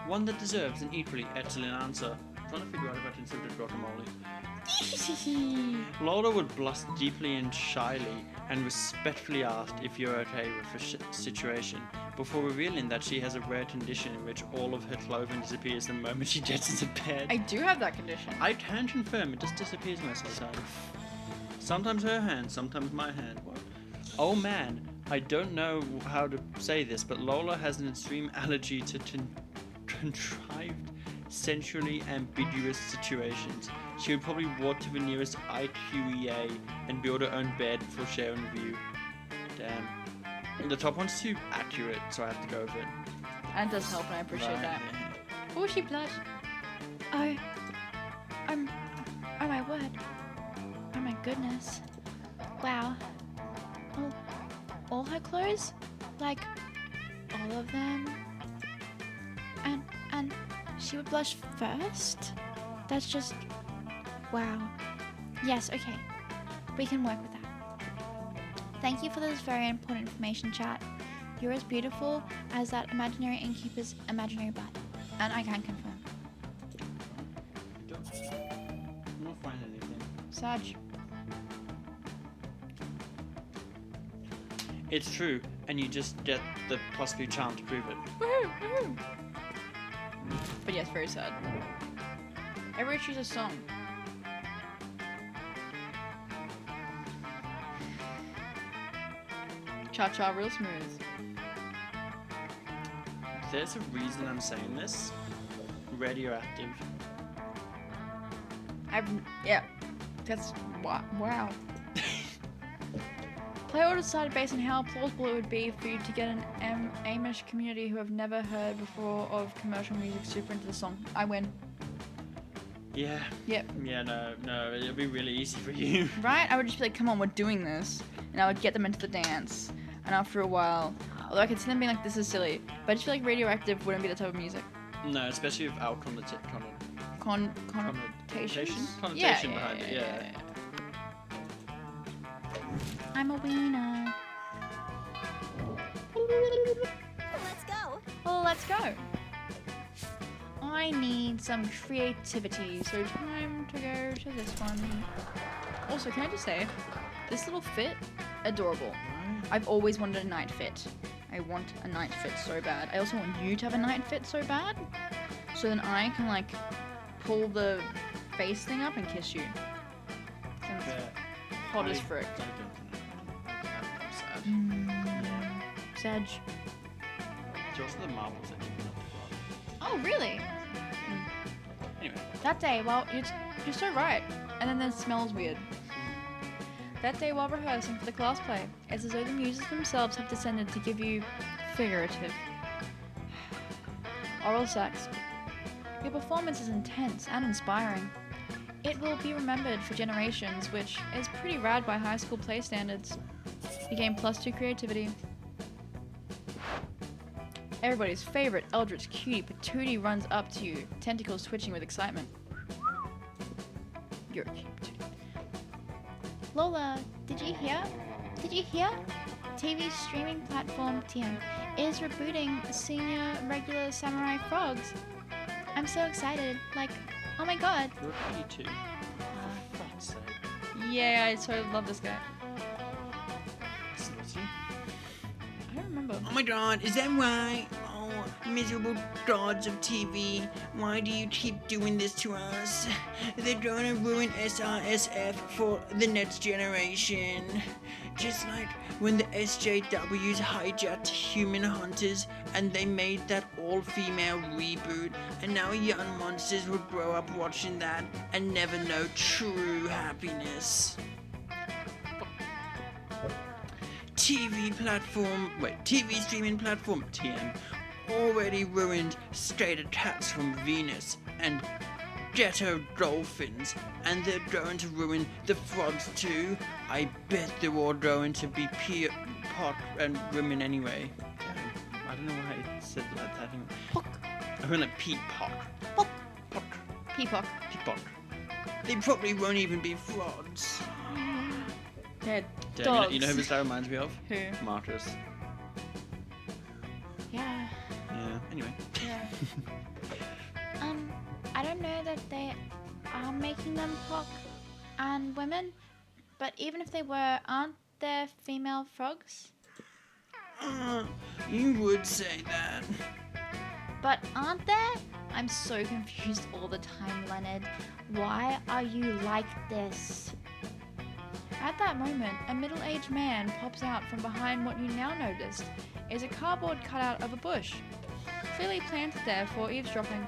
One that deserves an equally excellent answer. Trying to figure out if I insulted guacamole. Lola would blush deeply and shyly and respectfully ask if you're okay with the situation, before revealing that she has a rare condition in which all of her clothing disappears the moment she gets into bed. I do have that condition. I can confirm it just disappears most of the time. Sometimes her hand, sometimes my hand. What? Oh man, I don't know how to say this, but Lola has an extreme allergy to contrived, sensually ambiguous situations. She would probably walk to the nearest IQEA and build her own bed for sharing a view. Damn. The top one's too accurate, so I have to go with it. That does help, and I appreciate Right, that. yeah. Oh, she blushed. Oh my word. Oh my goodness. Wow. All her clothes? Like, all of them? And she would blush first? That's just, wow. Yes, okay. We can work with that. Thank you for this very important information, chat. You're as beautiful as that imaginary innkeeper's imaginary butt. And I can confirm. I'm not finding anything. Sag. It's true, and you just get the +2 charm to prove it. Woohoo! Woohoo! But yes, very sad. Everybody choose a song. Cha-cha real smooth. There's a reason I'm saying this. Radioactive. Yeah. That's wow. Player decided based on how plausible it would be for you to get an Amish community who have never heard before of commercial music super into the song. I win. Yeah. Yep. Yeah, no, it'll be really easy for you. Right? I would just be like, come on, we're doing this. And I would get them into the dance. And after a while, although I could see them being like, this is silly, but I just feel like Radioactive wouldn't be the type of music. No, especially without connotations. Connotation behind it, yeah. I'm a wiener. Let's go. Well, let's go. I need some creativity, so time to go to this one. Also, can I just say, this little fit, adorable. I've always wanted a night fit. I want a night fit so bad. I also want you to have a night fit so bad, so then I can like pull the face thing up and kiss you. Sounds hot as frick. I'm sad. Sag. It's also the marbles that you've been up for. Oh, really? Anyway. That day, well, you're so right. And then it smells weird. That day while rehearsing for the class play, it's as though the muses themselves have descended to give you figurative oral sex. Your performance is intense and inspiring. It will be remembered for generations, which is pretty rad by high school play standards. You gain +2 creativity. Everybody's favorite eldritch cutie Patootie runs up to you, tentacles twitching with excitement. You're a cute Patootie. Lola, did you hear? Did you hear? TV streaming platform TM is rebooting senior regular Samurai Frogs. I'm so excited. Like, oh my god. You're a kitty too. For fuck's sake. Yeah, I so love this guy. Snotty. I don't remember. Oh my god, is that right? Oh, miserable gods of TV, why do you keep doing this to us? They're gonna ruin SRSF for the next generation. Just like when the SJWs hijacked Human Hunters and they made that all-female reboot, and now young monsters will grow up watching that and never know true happiness. TV streaming platform TM already ruined Stranger Cats from Venus and Ghetto Dolphins, and they're going to ruin the frogs too. I bet they're all going to be pot and women anyway. I don't know why it said like that. Pock. I heard like peapock. Pock. Pock. Peacock. Peapock. They probably won't even be frogs. They're Yeah, dogs. you know who that reminds me of? Who? Martyrs. Yeah. Yeah. Anyway. Yeah. I don't know that they are making them cock and women, but even if they were, aren't there female frogs? You would say that. But aren't there? I'm so confused all the time, Leonard. Why are you like this? At that moment, a middle-aged man pops out from behind what you now noticed is a cardboard cutout of a bush, clearly planted there for eavesdropping.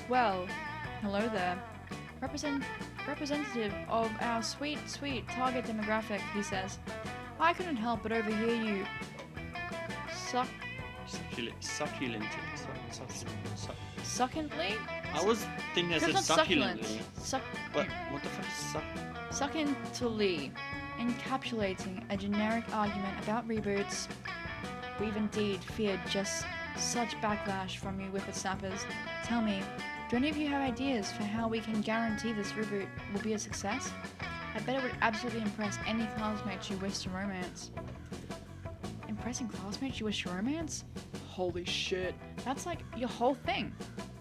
Well, hello there. Representative of our sweet, sweet target demographic, he says. I couldn't help but overhear you Succulent. succulently? I was thinking I said It's not succulently. succulent. What the fuck is Succulently, encapsulating a generic argument about reboots. We've indeed feared just such backlash from you whippersnappers. Tell me, do any of you have ideas for how we can guarantee this reboot will be a success? I bet it would absolutely impress any classmates you wish to romance. Impressing classmates you wish to romance? Holy shit, that's like your whole thing.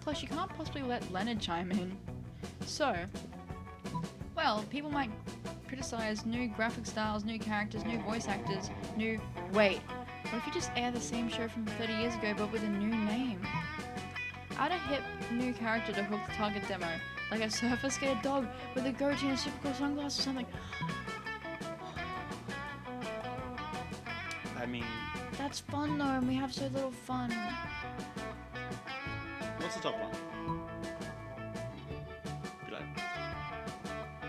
Plus, you can't possibly let Leonard chime in. So, well, people might criticize new graphic styles, new characters, new voice actors, new... Wait, what if you just air the same show from 30 years ago but with a new name? Add a hip new character to hook the target demo, like a surfer skater dog with a goatee and a super cool sunglasses or something. I mean, That's fun though, and we have so little fun. what's the top one? Be like,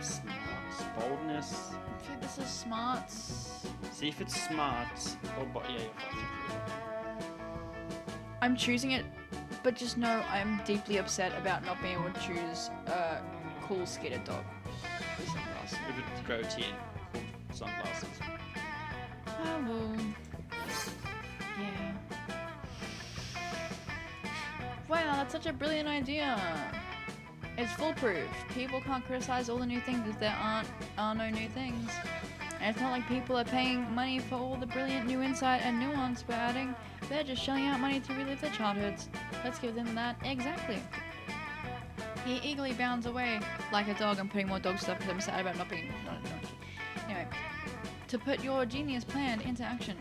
Spalding boldness. I think this is smarts. See if it's smart or yeah, you're fine. I'm choosing it, but just know I'm deeply upset about not being able to choose a cool skater dog with sunglasses. With a goatee and cool sunglasses. Oh well. Yeah. Wow, that's such a brilliant idea. It's foolproof. People can't criticize all the new things if there are no new things. And it's not like people are paying money for all the brilliant new insight and nuance we're adding. They're just shelling out money to relive their childhoods. Let's give them that exactly. He eagerly bounds away like a dog. I'm putting more dog stuff because I'm sad about not being... No. Anyway, to put your genius plan into action.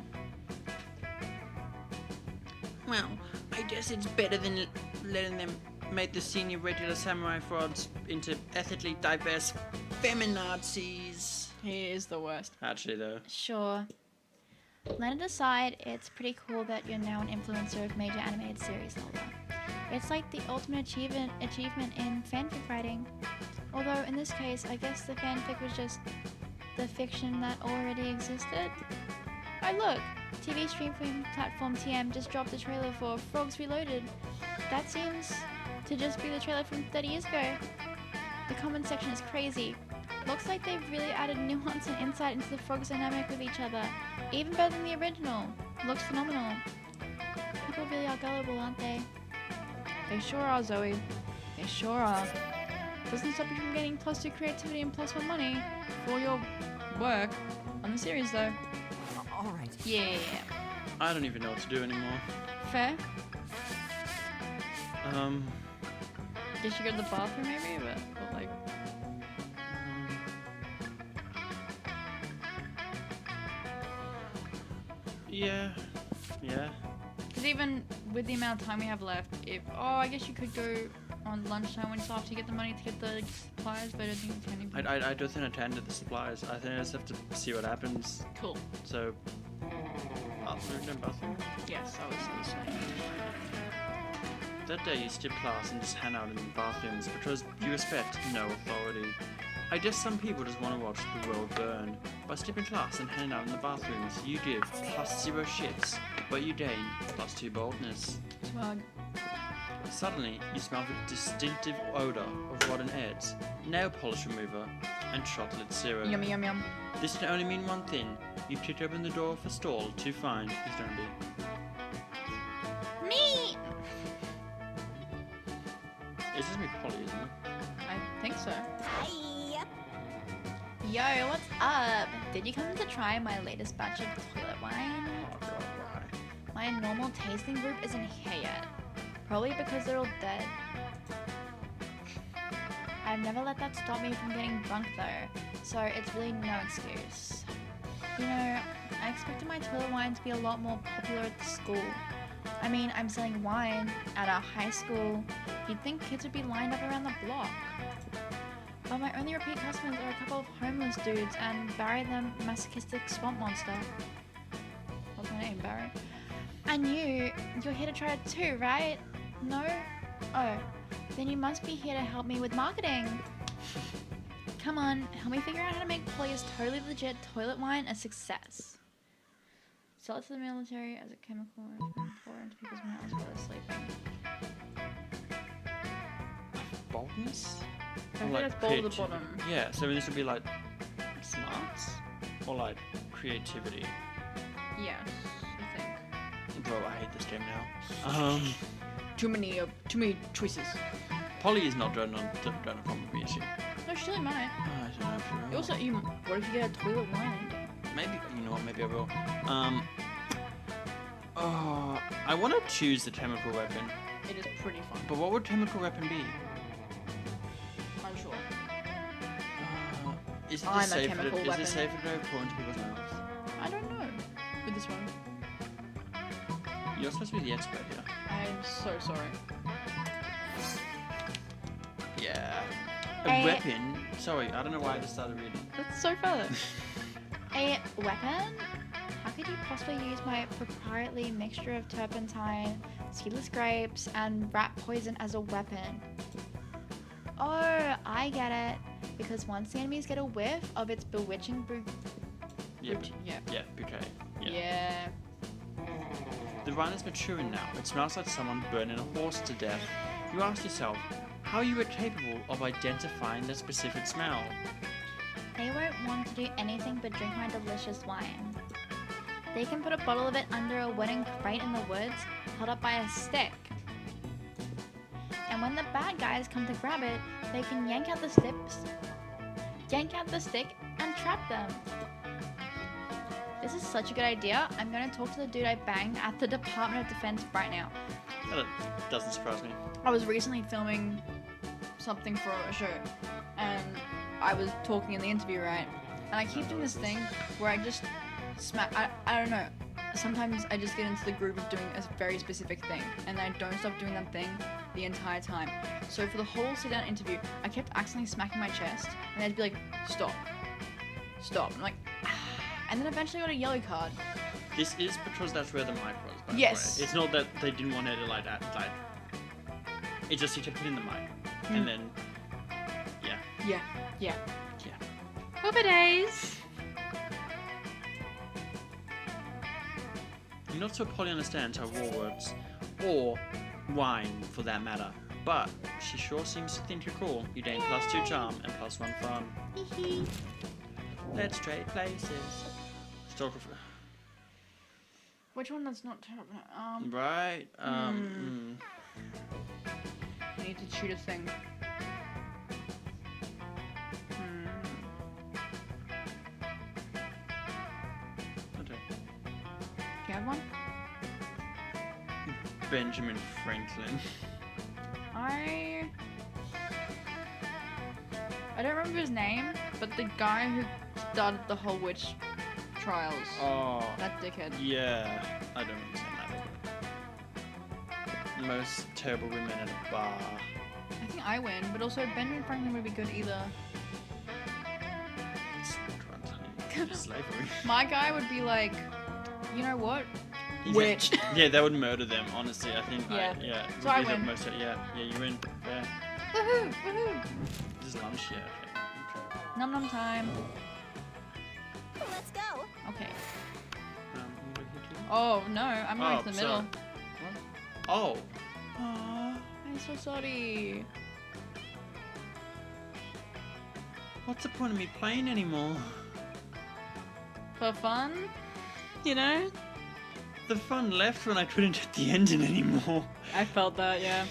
Well, I guess it's better than letting them make the senior regular samurai frauds into ethically diverse feminazis. He is the worst. Actually, though. Sure. Leonard aside, it's pretty cool that you're now an influencer of major animated series lore. It's like the ultimate achievement in fanfic writing. Although in this case, I guess the fanfic was just the fiction that already existed. Oh look! TV streaming platform TM just dropped a trailer for Frogs Reloaded. That seems to just be the trailer from 30 years ago. The comment section is crazy. Looks like they've really added nuance and insight into the frogs' dynamic with each other. Even better than the original. Looks phenomenal. People really are gullible, aren't they? They sure are, Zoe. They sure are. Doesn't stop you from getting +2 creativity and +1 money for your work on the series, though. All right. Yeah. I don't even know what to do anymore. Fair. Guess you go to the bathroom maybe, but like... Yeah. Because even with the amount of time we have left, I guess you could go on lunchtime when you have to get the money to get the supplies, but I don't think it's anything. I don't think I tended the supplies. I think I just have to see what happens. Cool. So, bathroom. Yes, I was saying. That day you skip class and just hang out in the bathrooms because you respect no authority. I guess some people just want to watch the world burn. By skipping class and hanging out in the bathrooms, you give +0 shits, but you gain +2 boldness. Swag. Suddenly, you smell the distinctive odour of rotten eggs, nail polish remover, and chocolate syrup. Yummy, yum, yum. This can only mean one thing. You've kicked open the door of a stall to find who's going to be. Me! It's just me, Polly, isn't it? I think so. Hi. Yo, what's up? Did you come to try my latest batch of toilet wine? Oh god, why? My normal tasting group isn't here yet. Probably because they're all dead. I've never let that stop me from getting drunk though, so it's really no excuse. You know, I expected my toilet wine to be a lot more popular at the school. I mean, I'm selling wine at our high school. You'd think kids would be lined up around the block. But my only repeat customers are a couple of homeless dudes and Barry the masochistic swamp monster. What's my name, Barry? And you're here to try it too, right? No? Oh, then you must be here to help me with marketing. Come on, help me figure out how to make Polly's totally legit toilet wine a success. Sell it to the military as a chemical and pour into people's mouths while they're sleeping. Boldness? I think that's bold at the bottom. Yeah, so this would be like smarts or like creativity. Yes, I think. Bro, I hate this game now. Too many choices. Polly is not going on with me, is she? No, she really might. I don't know if she will. Also, what if you get a toilet wine? Maybe, you know what, maybe I will. I want to choose the chemical weapon, It is pretty fun. but what would chemical weapon be? I'm sure. Is it I'm a safe chemical is weapon. it safe to go pour into people's mouths? I don't know. With this one. You're supposed to be the expert here. I'm so sorry. Yeah. A- A weapon? Sorry, I don't know why I just started reading. That's so fun. A weapon? How could you possibly use my proprietary mixture of turpentine, seedless grapes, and rat poison as a weapon? Oh, I get it. because once the enemies get a whiff of its bewitching Yeah, yeah. yeah, bouquet. Yeah. Yeah. The wine is maturing now. It smells like someone burning a horse to death. You ask yourself, how you are capable of identifying that specific smell? They won't want to do anything but drink my delicious wine. They can put a bottle of it under a wooden crate in the woods, held up by a stick. And when the bad guys come to grab it, they can yank out the stick and trap them. This is such a good idea. I'm gonna talk to the dude I banged at the Department of Defense right now. That doesn't surprise me. I was recently filming something for a show, and I was talking in the interview, right? And I keep doing this thing where I just smack. I don't know. Sometimes I just get into the groove of doing a very specific thing, and I don't stop doing that thing the entire time. So for the whole sit-down interview, I kept accidentally smacking my chest, and they'd be like, "Stop, stop." I'm like, ah. And then eventually I got a yellow card. This is because that's where the mic was, by Yes. the way. It's not that they didn't want it like that. Like, it just you kept hitting the mic. And then, yeah. Yeah, yeah. Yeah. Whoopie days. You're not so Polly understands how war works, or wine for that matter. But she sure seems to think you're cool. You gain +2 charm and +1 fun. Let's trade places. Photographer. Which one that's not terrible? Right. I need to shoot a thing. Okay. Do you have one? Benjamin Franklin. I don't remember his name, but the guy who started the whole witch trials. Oh. That dickhead. Yeah. I don't understand that. Most terrible women at a bar. I think I win, but also Benjamin Franklin would be good either. Slavery. My guy would be like, you know what? Yeah. Witch. Yeah, that would murder them, honestly. I think. Yeah. Yeah. it So would I be the win. most- yeah, you win. Fair. Woohoo! Woohoo! This is lunch, yeah. Okay. Num num time. Let's go. Okay. You go here too? Oh no, I'm going Oh, to the sorry. middle. What? Oh. Aw. I'm so sorry. What's the point of me playing anymore? For fun? You know? The fun left when I couldn't hit the engine anymore. I felt that, yeah.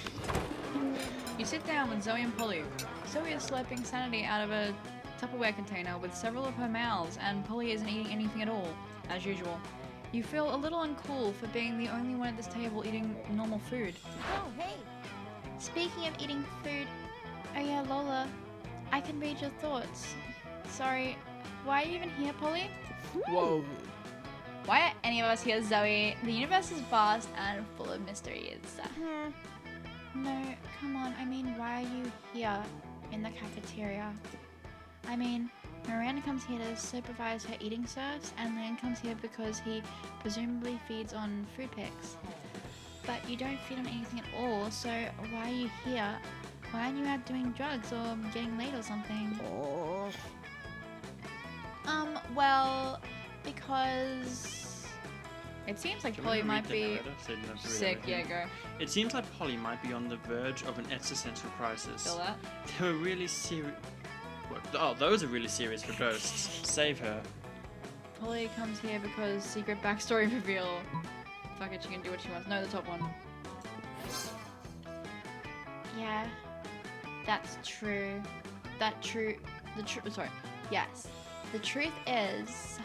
You sit down with Zoe and Polly. Zoe is slurping Sanity out of a Tupperware container with several of her mouths, and Polly isn't eating anything at all, as usual. You feel a little uncool for being the only one at this table eating normal food. Oh, hey. Speaking of eating food, oh yeah, Lola, I can read your thoughts. Sorry, why are you even here, Polly? Whoa. Why are any of us here, Zoe? The universe is vast and full of mysteries. No, come on, I mean, why are you here in the cafeteria? I mean, Miranda comes here to supervise her eating serves, and Lan comes here because he presumably feeds on food picks. But you don't feed on anything at all, so why are you here? Why aren't you out doing drugs or getting laid or something? Well, because It seems like Can Polly we read might the be narrative so you don't have to read sick. Yeah, everything? go. It seems like Polly might be on the verge of an existential crisis. Feel that? They were really serious. Oh, those are really serious for ghosts. Save her. Polly comes here because secret backstory reveal. Fuck it, she can do what she wants. No, the top one. Yeah, that's true. Sorry. Yes. The truth is,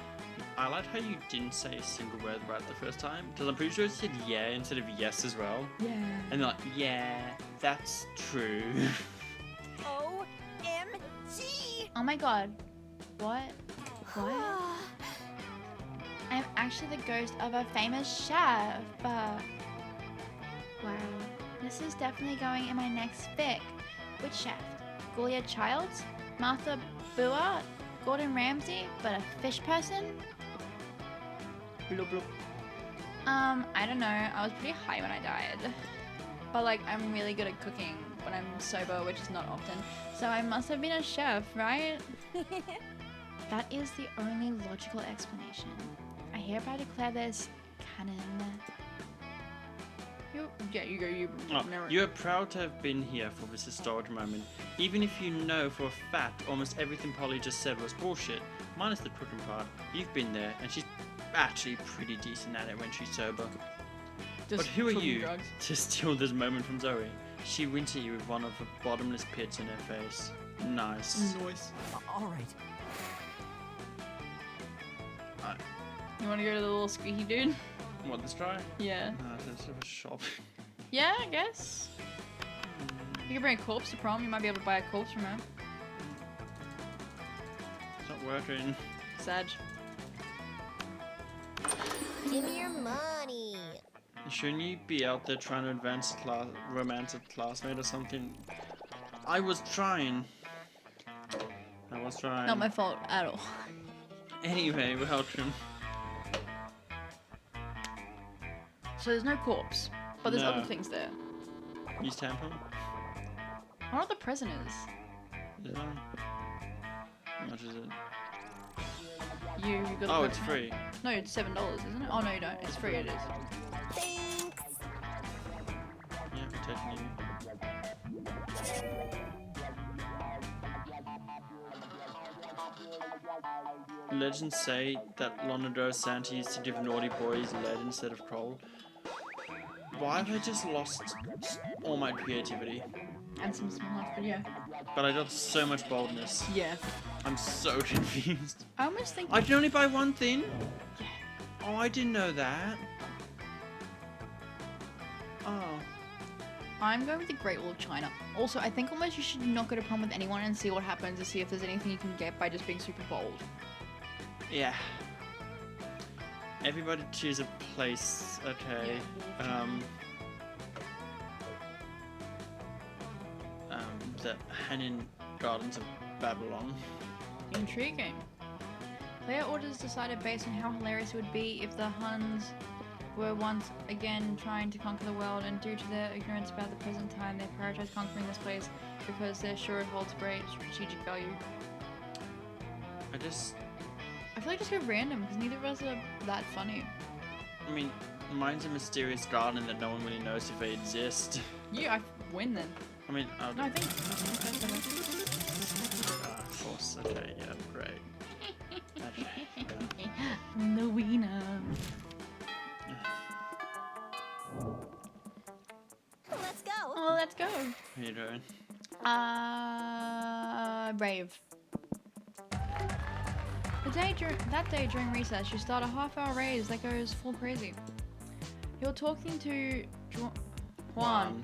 I like how you didn't say a single word right the first time, because I'm pretty sure you said yeah instead of yes as well. Yeah. And they're like, yeah, that's true. OMG. oh my god. What? What? I'm actually the ghost of a famous chef. Wow. This is definitely going in my next fic. Which chef? Julia Childs? Martha Boer? Gordon Ramsay? But a fish person? Bloop, bloop. I don't know. I was pretty high when I died. But like, I'm really good at cooking. when I'm sober, which is not often. So I must have been a chef, right? That is the only logical explanation. I hereby declare this canon. You go. Oh, you are proud to have been here for this historic moment, even if you know for a fact almost everything Polly just said was bullshit, minus the cooking part. You've been there, and she's actually pretty decent at it when she's sober. But who are you drugs. to steal this moment from Zoe? She winks at you with one of the bottomless pits in her face. Nice. All right. You want to go to the little squeaky dude? What, this try? Yeah. No, let's have a shop. Yeah, I guess. You can bring a corpse to prom. You might be able to buy a corpse from her. It's not working. Sag. Give me your money. Shouldn't you be out there trying to advance a romance a classmate or something? I was trying. Not my fault at all. Anyway, welcome. So there's no corpse, but there's No. other things there. Use tampon? I wonder what the present is. Is that? How much is it? You got the Oh, it's present. free. No, it's $7, isn't it? Oh no, you don't. It's free. It is. Thanks. Yeah, technically. Legends say that Lonador Santa used to give naughty boys lead instead of coal. Why have I just lost all my creativity? And some small life, but yeah. But I got so much boldness. Yeah. I'm so confused. I almost think. I can only buy one thing? Yeah. Oh, I didn't know that. Oh. I'm going with the Great Wall of China. Also, I think almost you should not go to prom with anyone and see what happens to see if there's anything you can get by just being super bold. Yeah. Everybody choose a place. Okay. The Hanin Gardens of Babylon. Intriguing. Player orders decided based on how hilarious it would be if the Huns were once again trying to conquer the world, and due to their ignorance about the present time, they prioritize conquering this place because they're sure it holds great strategic value. I I feel like just go random because neither of us are that funny. mean, mine's a mysterious garden that no one really knows if they exist. I win then. I mean, No, I think. of course. Okay, yeah, great. Okay, yeah. The winner. Let's go. Oh, let's go. How you doing? Brave. That day during recess, you start a half-hour raise that goes full crazy. You're talking to Juan,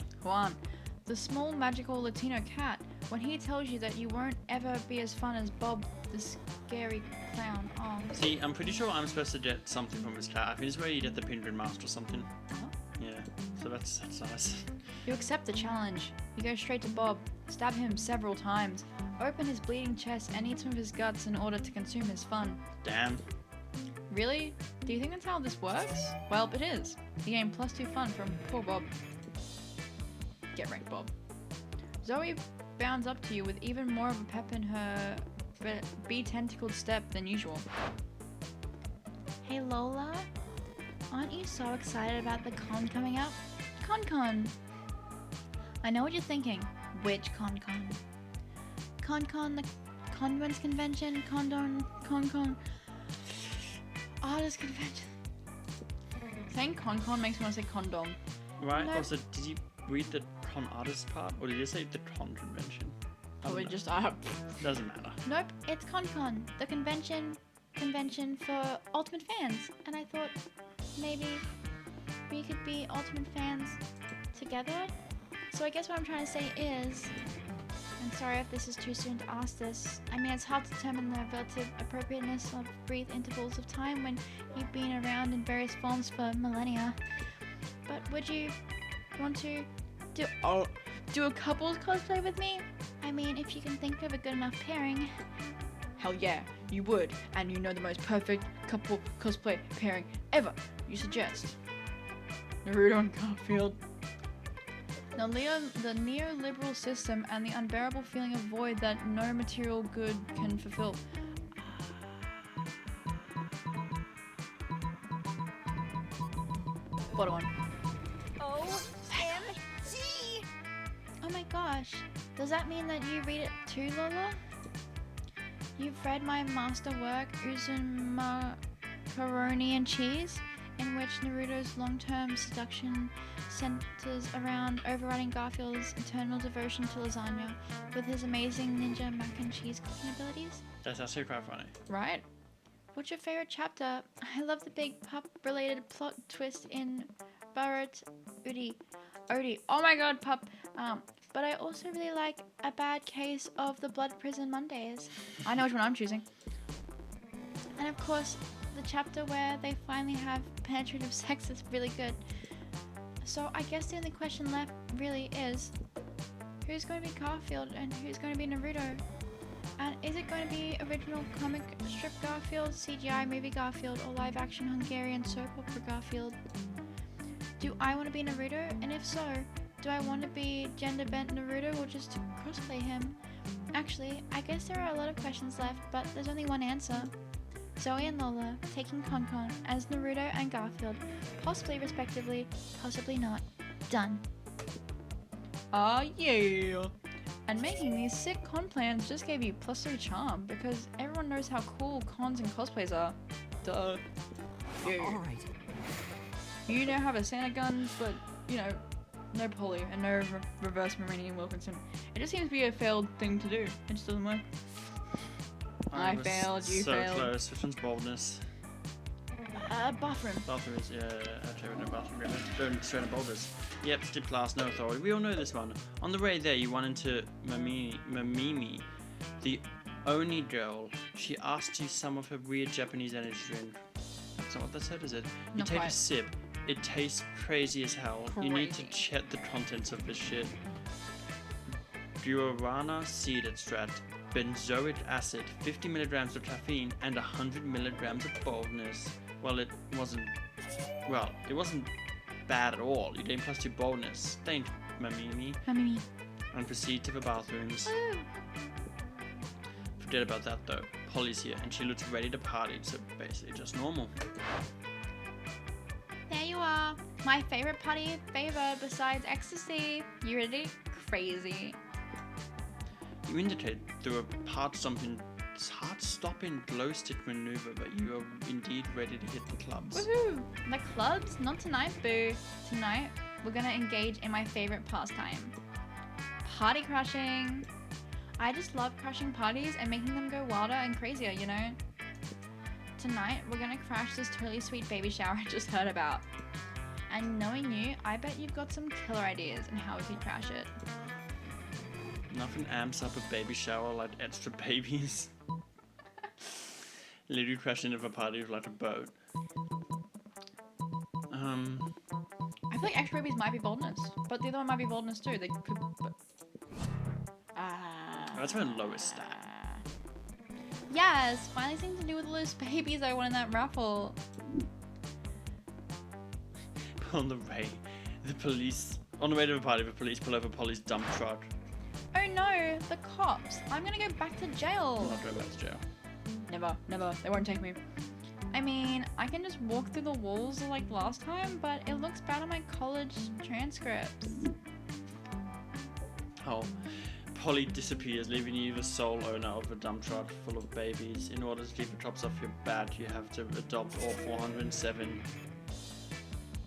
the small magical Latino cat, when he tells you that you won't ever be as fun as Bob, the scary clown. Oh. See, I'm pretty sure I'm supposed to get something from this cat. I think it's where you get the penguin mask or something. Oh. Yeah, so that's nice. You accept the challenge. You go straight to Bob, stab him several times, open his bleeding chest, and eat some of his guts in order to consume his fun. Damn. Really? Do you think that's how this works? Well, it is. You gain +2 fun from poor Bob. Get wrecked, Bob. Zoe bounds up to you with even more of a pep in her bee-tentacled step than usual. Hey Lola, aren't you so excited about the con coming up? Con. I know what you're thinking. Which con? Con, the Convents Convention, Con, Artist Convention. Saying con makes me want to say condom. Right, No. also, did you read the con artist part, or did you say the con convention? Probably just Doesn't matter. Nope, it's Con, the convention for Ultimate fans. And I thought maybe we could be Ultimate fans together. So I guess what I'm trying to say is, I'm sorry if this is too soon to ask this. I mean, it's hard to determine the relative appropriateness of brief intervals of time when you've been around in various forms for millennia. But would you want to do a couples cosplay with me? I mean, if you can think of a good enough pairing. Hell yeah, you would, and you know the most perfect couple cosplay pairing ever. You suggest Naruto and Garfield. The neoliberal system and the unbearable feeling of void that no material good can fulfill. Bottom one. OMG! Oh my gosh, does that mean that you read it too, Lola? You've read my masterwork, Uzuma Macaroni and Cheese, in which Naruto's long-term seduction centers around overriding Garfield's eternal devotion to lasagna with his amazing ninja mac and cheese cooking abilities? That's actually quite funny. Right? What's your favorite chapter? I love the big pup-related plot twist in Barrett Udi. Odie. Oh my god, pup. But I also really like A Bad Case of the Blood Prison Mondays. I know which one I'm choosing. And of course, the chapter where they finally have penetrative sex is really good. So I guess the only question left really is, who's going to be Garfield and who's going to be Naruto? And is it going to be original comic strip Garfield, CGI movie Garfield, or live action Hungarian soap opera Garfield? Do I want to be Naruto? And if so, do I want to be gender bent Naruto or just to cosplay him? Actually, I guess there are a lot of questions left, but there's only one answer. Zoe and Lola taking Concon as Naruto and Garfield, possibly respectively, possibly not. Done. Ah, yeah. And making these sick con plans just gave you +3 charm because everyone knows how cool cons and cosplays are. Duh. Yeah. Alright. You now have a Santa gun, but, you know, no Polly and no reverse Meridian Wilkinson. It just seems to be a failed thing to do. It just doesn't work. I was failed, you so failed. close. Which one's boldness? Bathroom. Bathroom is, yeah, actually, no bathroom. Yeah, don't straight up boldness. Yep, skip class, no authority. We all know this one. On the way there, you run into Mamimi, the only girl. She asked you some of her weird Japanese energy drink. That's not what that said, is it? You Not take a quite. sip. It tastes crazy as hell. You need to Crazy. check the contents of this shit. Guarana seed extract, benzoic acid, 50 milligrams of caffeine, and 100 milligrams of boldness. Well, it wasn't bad at all. You gain +2 boldness. Thank Mamimi. Mamimi. And proceed to the bathrooms. Woo! Forget about that though. Polly's here and she looks ready to party, so basically just normal. There you are. My favorite party favor besides ecstasy. You ready? Crazy. You indicate through a heart-stopping glow stick maneuver that you are indeed ready to hit the clubs. Woohoo! The clubs? Not tonight, boo. Tonight, we're gonna engage in my favorite pastime. Party crashing. I just love crashing parties and making them go wilder and crazier, you know? Tonight, we're gonna crash this totally sweet baby shower I just heard about. And knowing you, I bet you've got some killer ideas on how we could crash it. Nothing amps up a baby shower like extra babies. Literally crash into a party like a boat. I feel like extra babies might be boldness, but the other one might be boldness too. They could. But... That's my lowest stat. Yes, finally something to do with the loose babies I won in that raffle. On the way to the party, the police pull over Polly's dump truck. Oh no, the cops! I'm gonna go back to I'm jail. not going back to jail. Never. They won't take me. I mean, I can just walk through the walls like last time, but it looks bad on my college transcripts. Oh, Polly disappears, leaving you the sole owner of a dump truck full of babies. In order to keep the cops off your back, you have to adopt all 407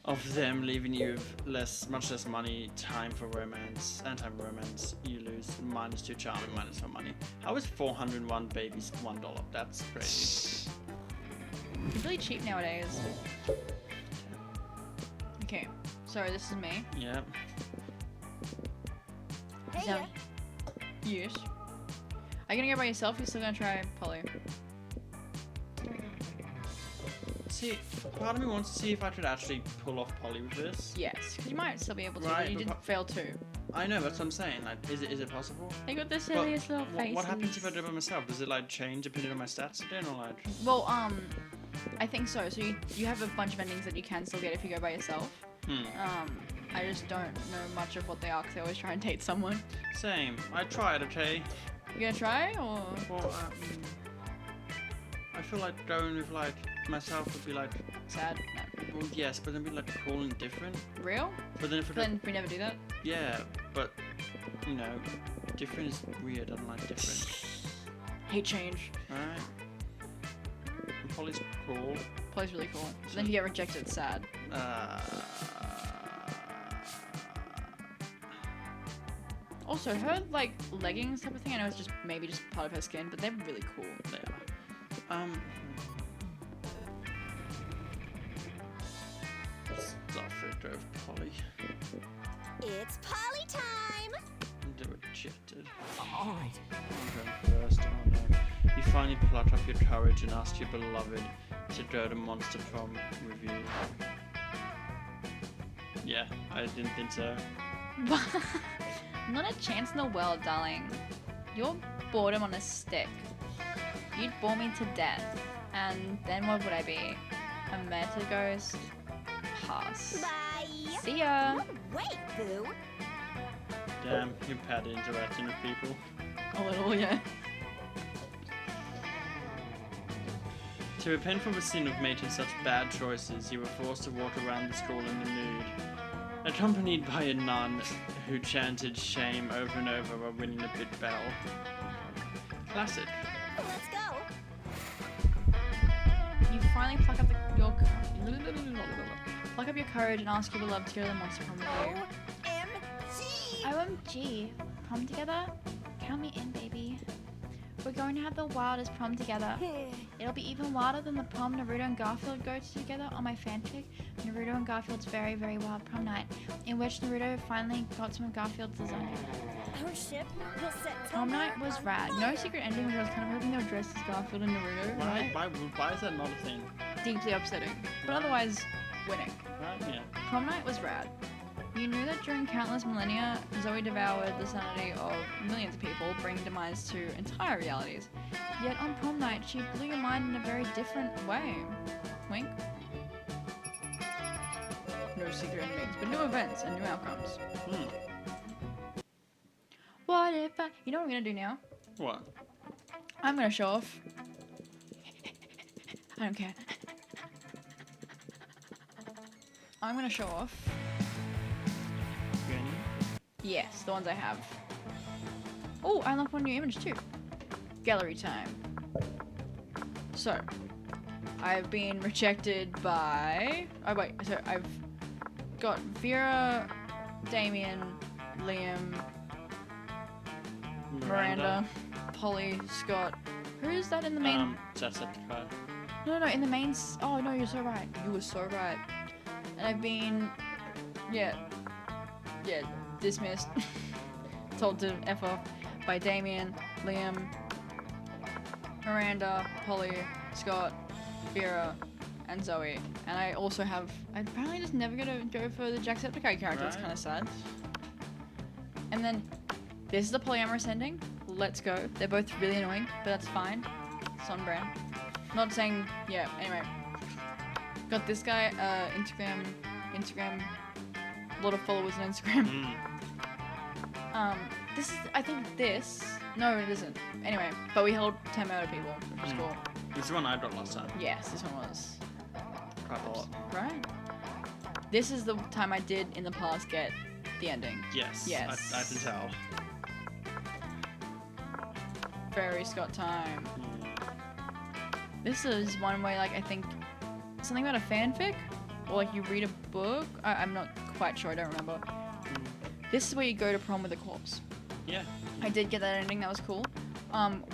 of them, leaving you with much less money, time for romance, and time for romance. You lose -2 charm and -1 money. How is 401 babies $1? That's crazy. It's really cheap nowadays. Okay, so this is me. Yeah. Hey, Zoe. Yes. Are you gonna go by yourself? You're still gonna try Polly? See, part of me wants to see if I could actually pull off Polly with this. Yes, because you might still be able to, Right, but you but did fail too. I know, that's what I'm saying. Like, is it possible? They got the But silliest little faces. what happens if I do it by myself? Does it like change depending on my stats again, or like? Well, I think so. So you have a bunch of endings that you can still get if you go by yourself. I just don't know much of what they are because I always try and date someone. Same. I tried, okay? You gonna try or? Well, I feel like going with like myself would be like, Sad? No. well, yes, but then be like cool and different. Real? But then if we Then we never do that. yeah, but you know, different is weird. I don't like different. Hate change. Alright. Polly's cool. Plays really cool. But then if you get rejected, it's sad. Also, her like leggings type of thing. I know it's just maybe just part of her skin, but they're really cool. They are. Starfruit drove Polly. It's Polly time! And they were rejected. All right. I'm going first. Oh no. You finally pluck up your courage and ask your beloved to go to Monster Prom with you. Yeah, I didn't think so. Not a chance in the world, darling. You're boredom on a stick. You'd bore me to death. And then what would I be? A meta ghost? Pass. Bye! See ya! Wait, Boo! Damn, you're bad at interacting with people. A little, yeah. To repent from the sin of making such bad choices, you were forced to walk around the school in the nude, accompanied by a nun who chanted shame over and over while ringing a big bell. Classic. Let's go! You finally pluck up your courage and ask your beloved to go to the monster prom with you. OMG! OMG. Prom together? Count me in, baby. We're going to have the wildest prom together. It'll be even wilder than the prom Naruto and Garfield go to together on my fanfic, Naruto and Garfield's very, very wild prom night, in which Naruto finally got some of Garfield's lasagna. Our ship will set Prom night was rad. No secret ending, which I was kind of hoping they were dressed as Garfield and Naruto, right? Why is that not a thing? Deeply upsetting. But otherwise, winning. Right? Yeah. Prom night was rad. You knew that during countless millennia, Zoe devoured the sanity of millions of people, bringing demise to entire realities. Yet on prom night, she blew your mind in a very different way. Wink. No secret endings, but new events and new outcomes. What if I... You know what I'm gonna do now? What? I'm gonna show off. I don't care. I'm gonna show off. Granny? Yes, the ones I have. Oh, I unlocked one new image too. Gallery time. So, I've been rejected by... Oh wait, so I've got Vera, Damien, Liam, Miranda, Polly, Scott. Who is that in the main... Jacksepticeye. No, in the main... Oh no, you're so right. You were so right. And I've been... Yeah, dismissed. Told to F off by Damien, Liam, Miranda, Polly, Scott, Vera, and Zoe. And I also have... I'm apparently just never gonna go for the Jacksepticeye character. It's Right. kind of sad. And then, this is the polyamorous ending. Let's go. They're both really annoying, but that's fine. It's on brand. Not saying... Yeah, anyway. Got this guy, Instagram, a lot of followers on Instagram. This is, I think this, no it isn't. Anyway, but we held 10 murder people, which is cool. This is the one I got last time. Yes, this one was. Quite a lot. Right. This is the time I did in the past get the ending. Yes. Yes. I can tell. Very Scott time. This is one way, like, I think something about a fanfic, or like you read a book. I'm not quite sure. I don't remember. This is where you go to prom with a corpse. Yeah. I did get that ending. That was cool.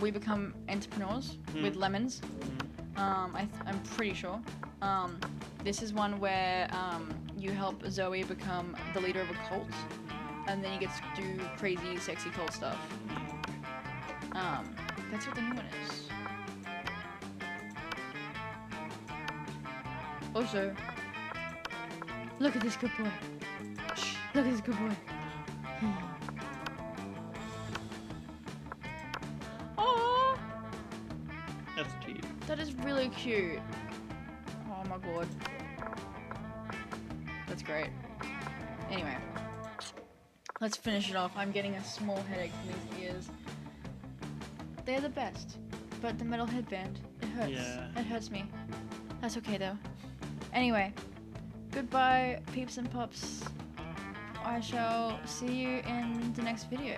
We become entrepreneurs with lemons. I'm pretty sure. This is one where you help Zoe become the leader of a cult, and then you get to do crazy, sexy cult stuff. That's what the new one is. Also, look at this good boy. Look at this good boy. Oh, That's cute. that is really cute. Oh my god. That's great. Anyway, let's finish it off. I'm getting a small headache from these ears. They're the best, but the metal headband, it hurts. Yeah. It hurts me. That's okay though. Anyway, goodbye, peeps and pups. I shall see you in the next video.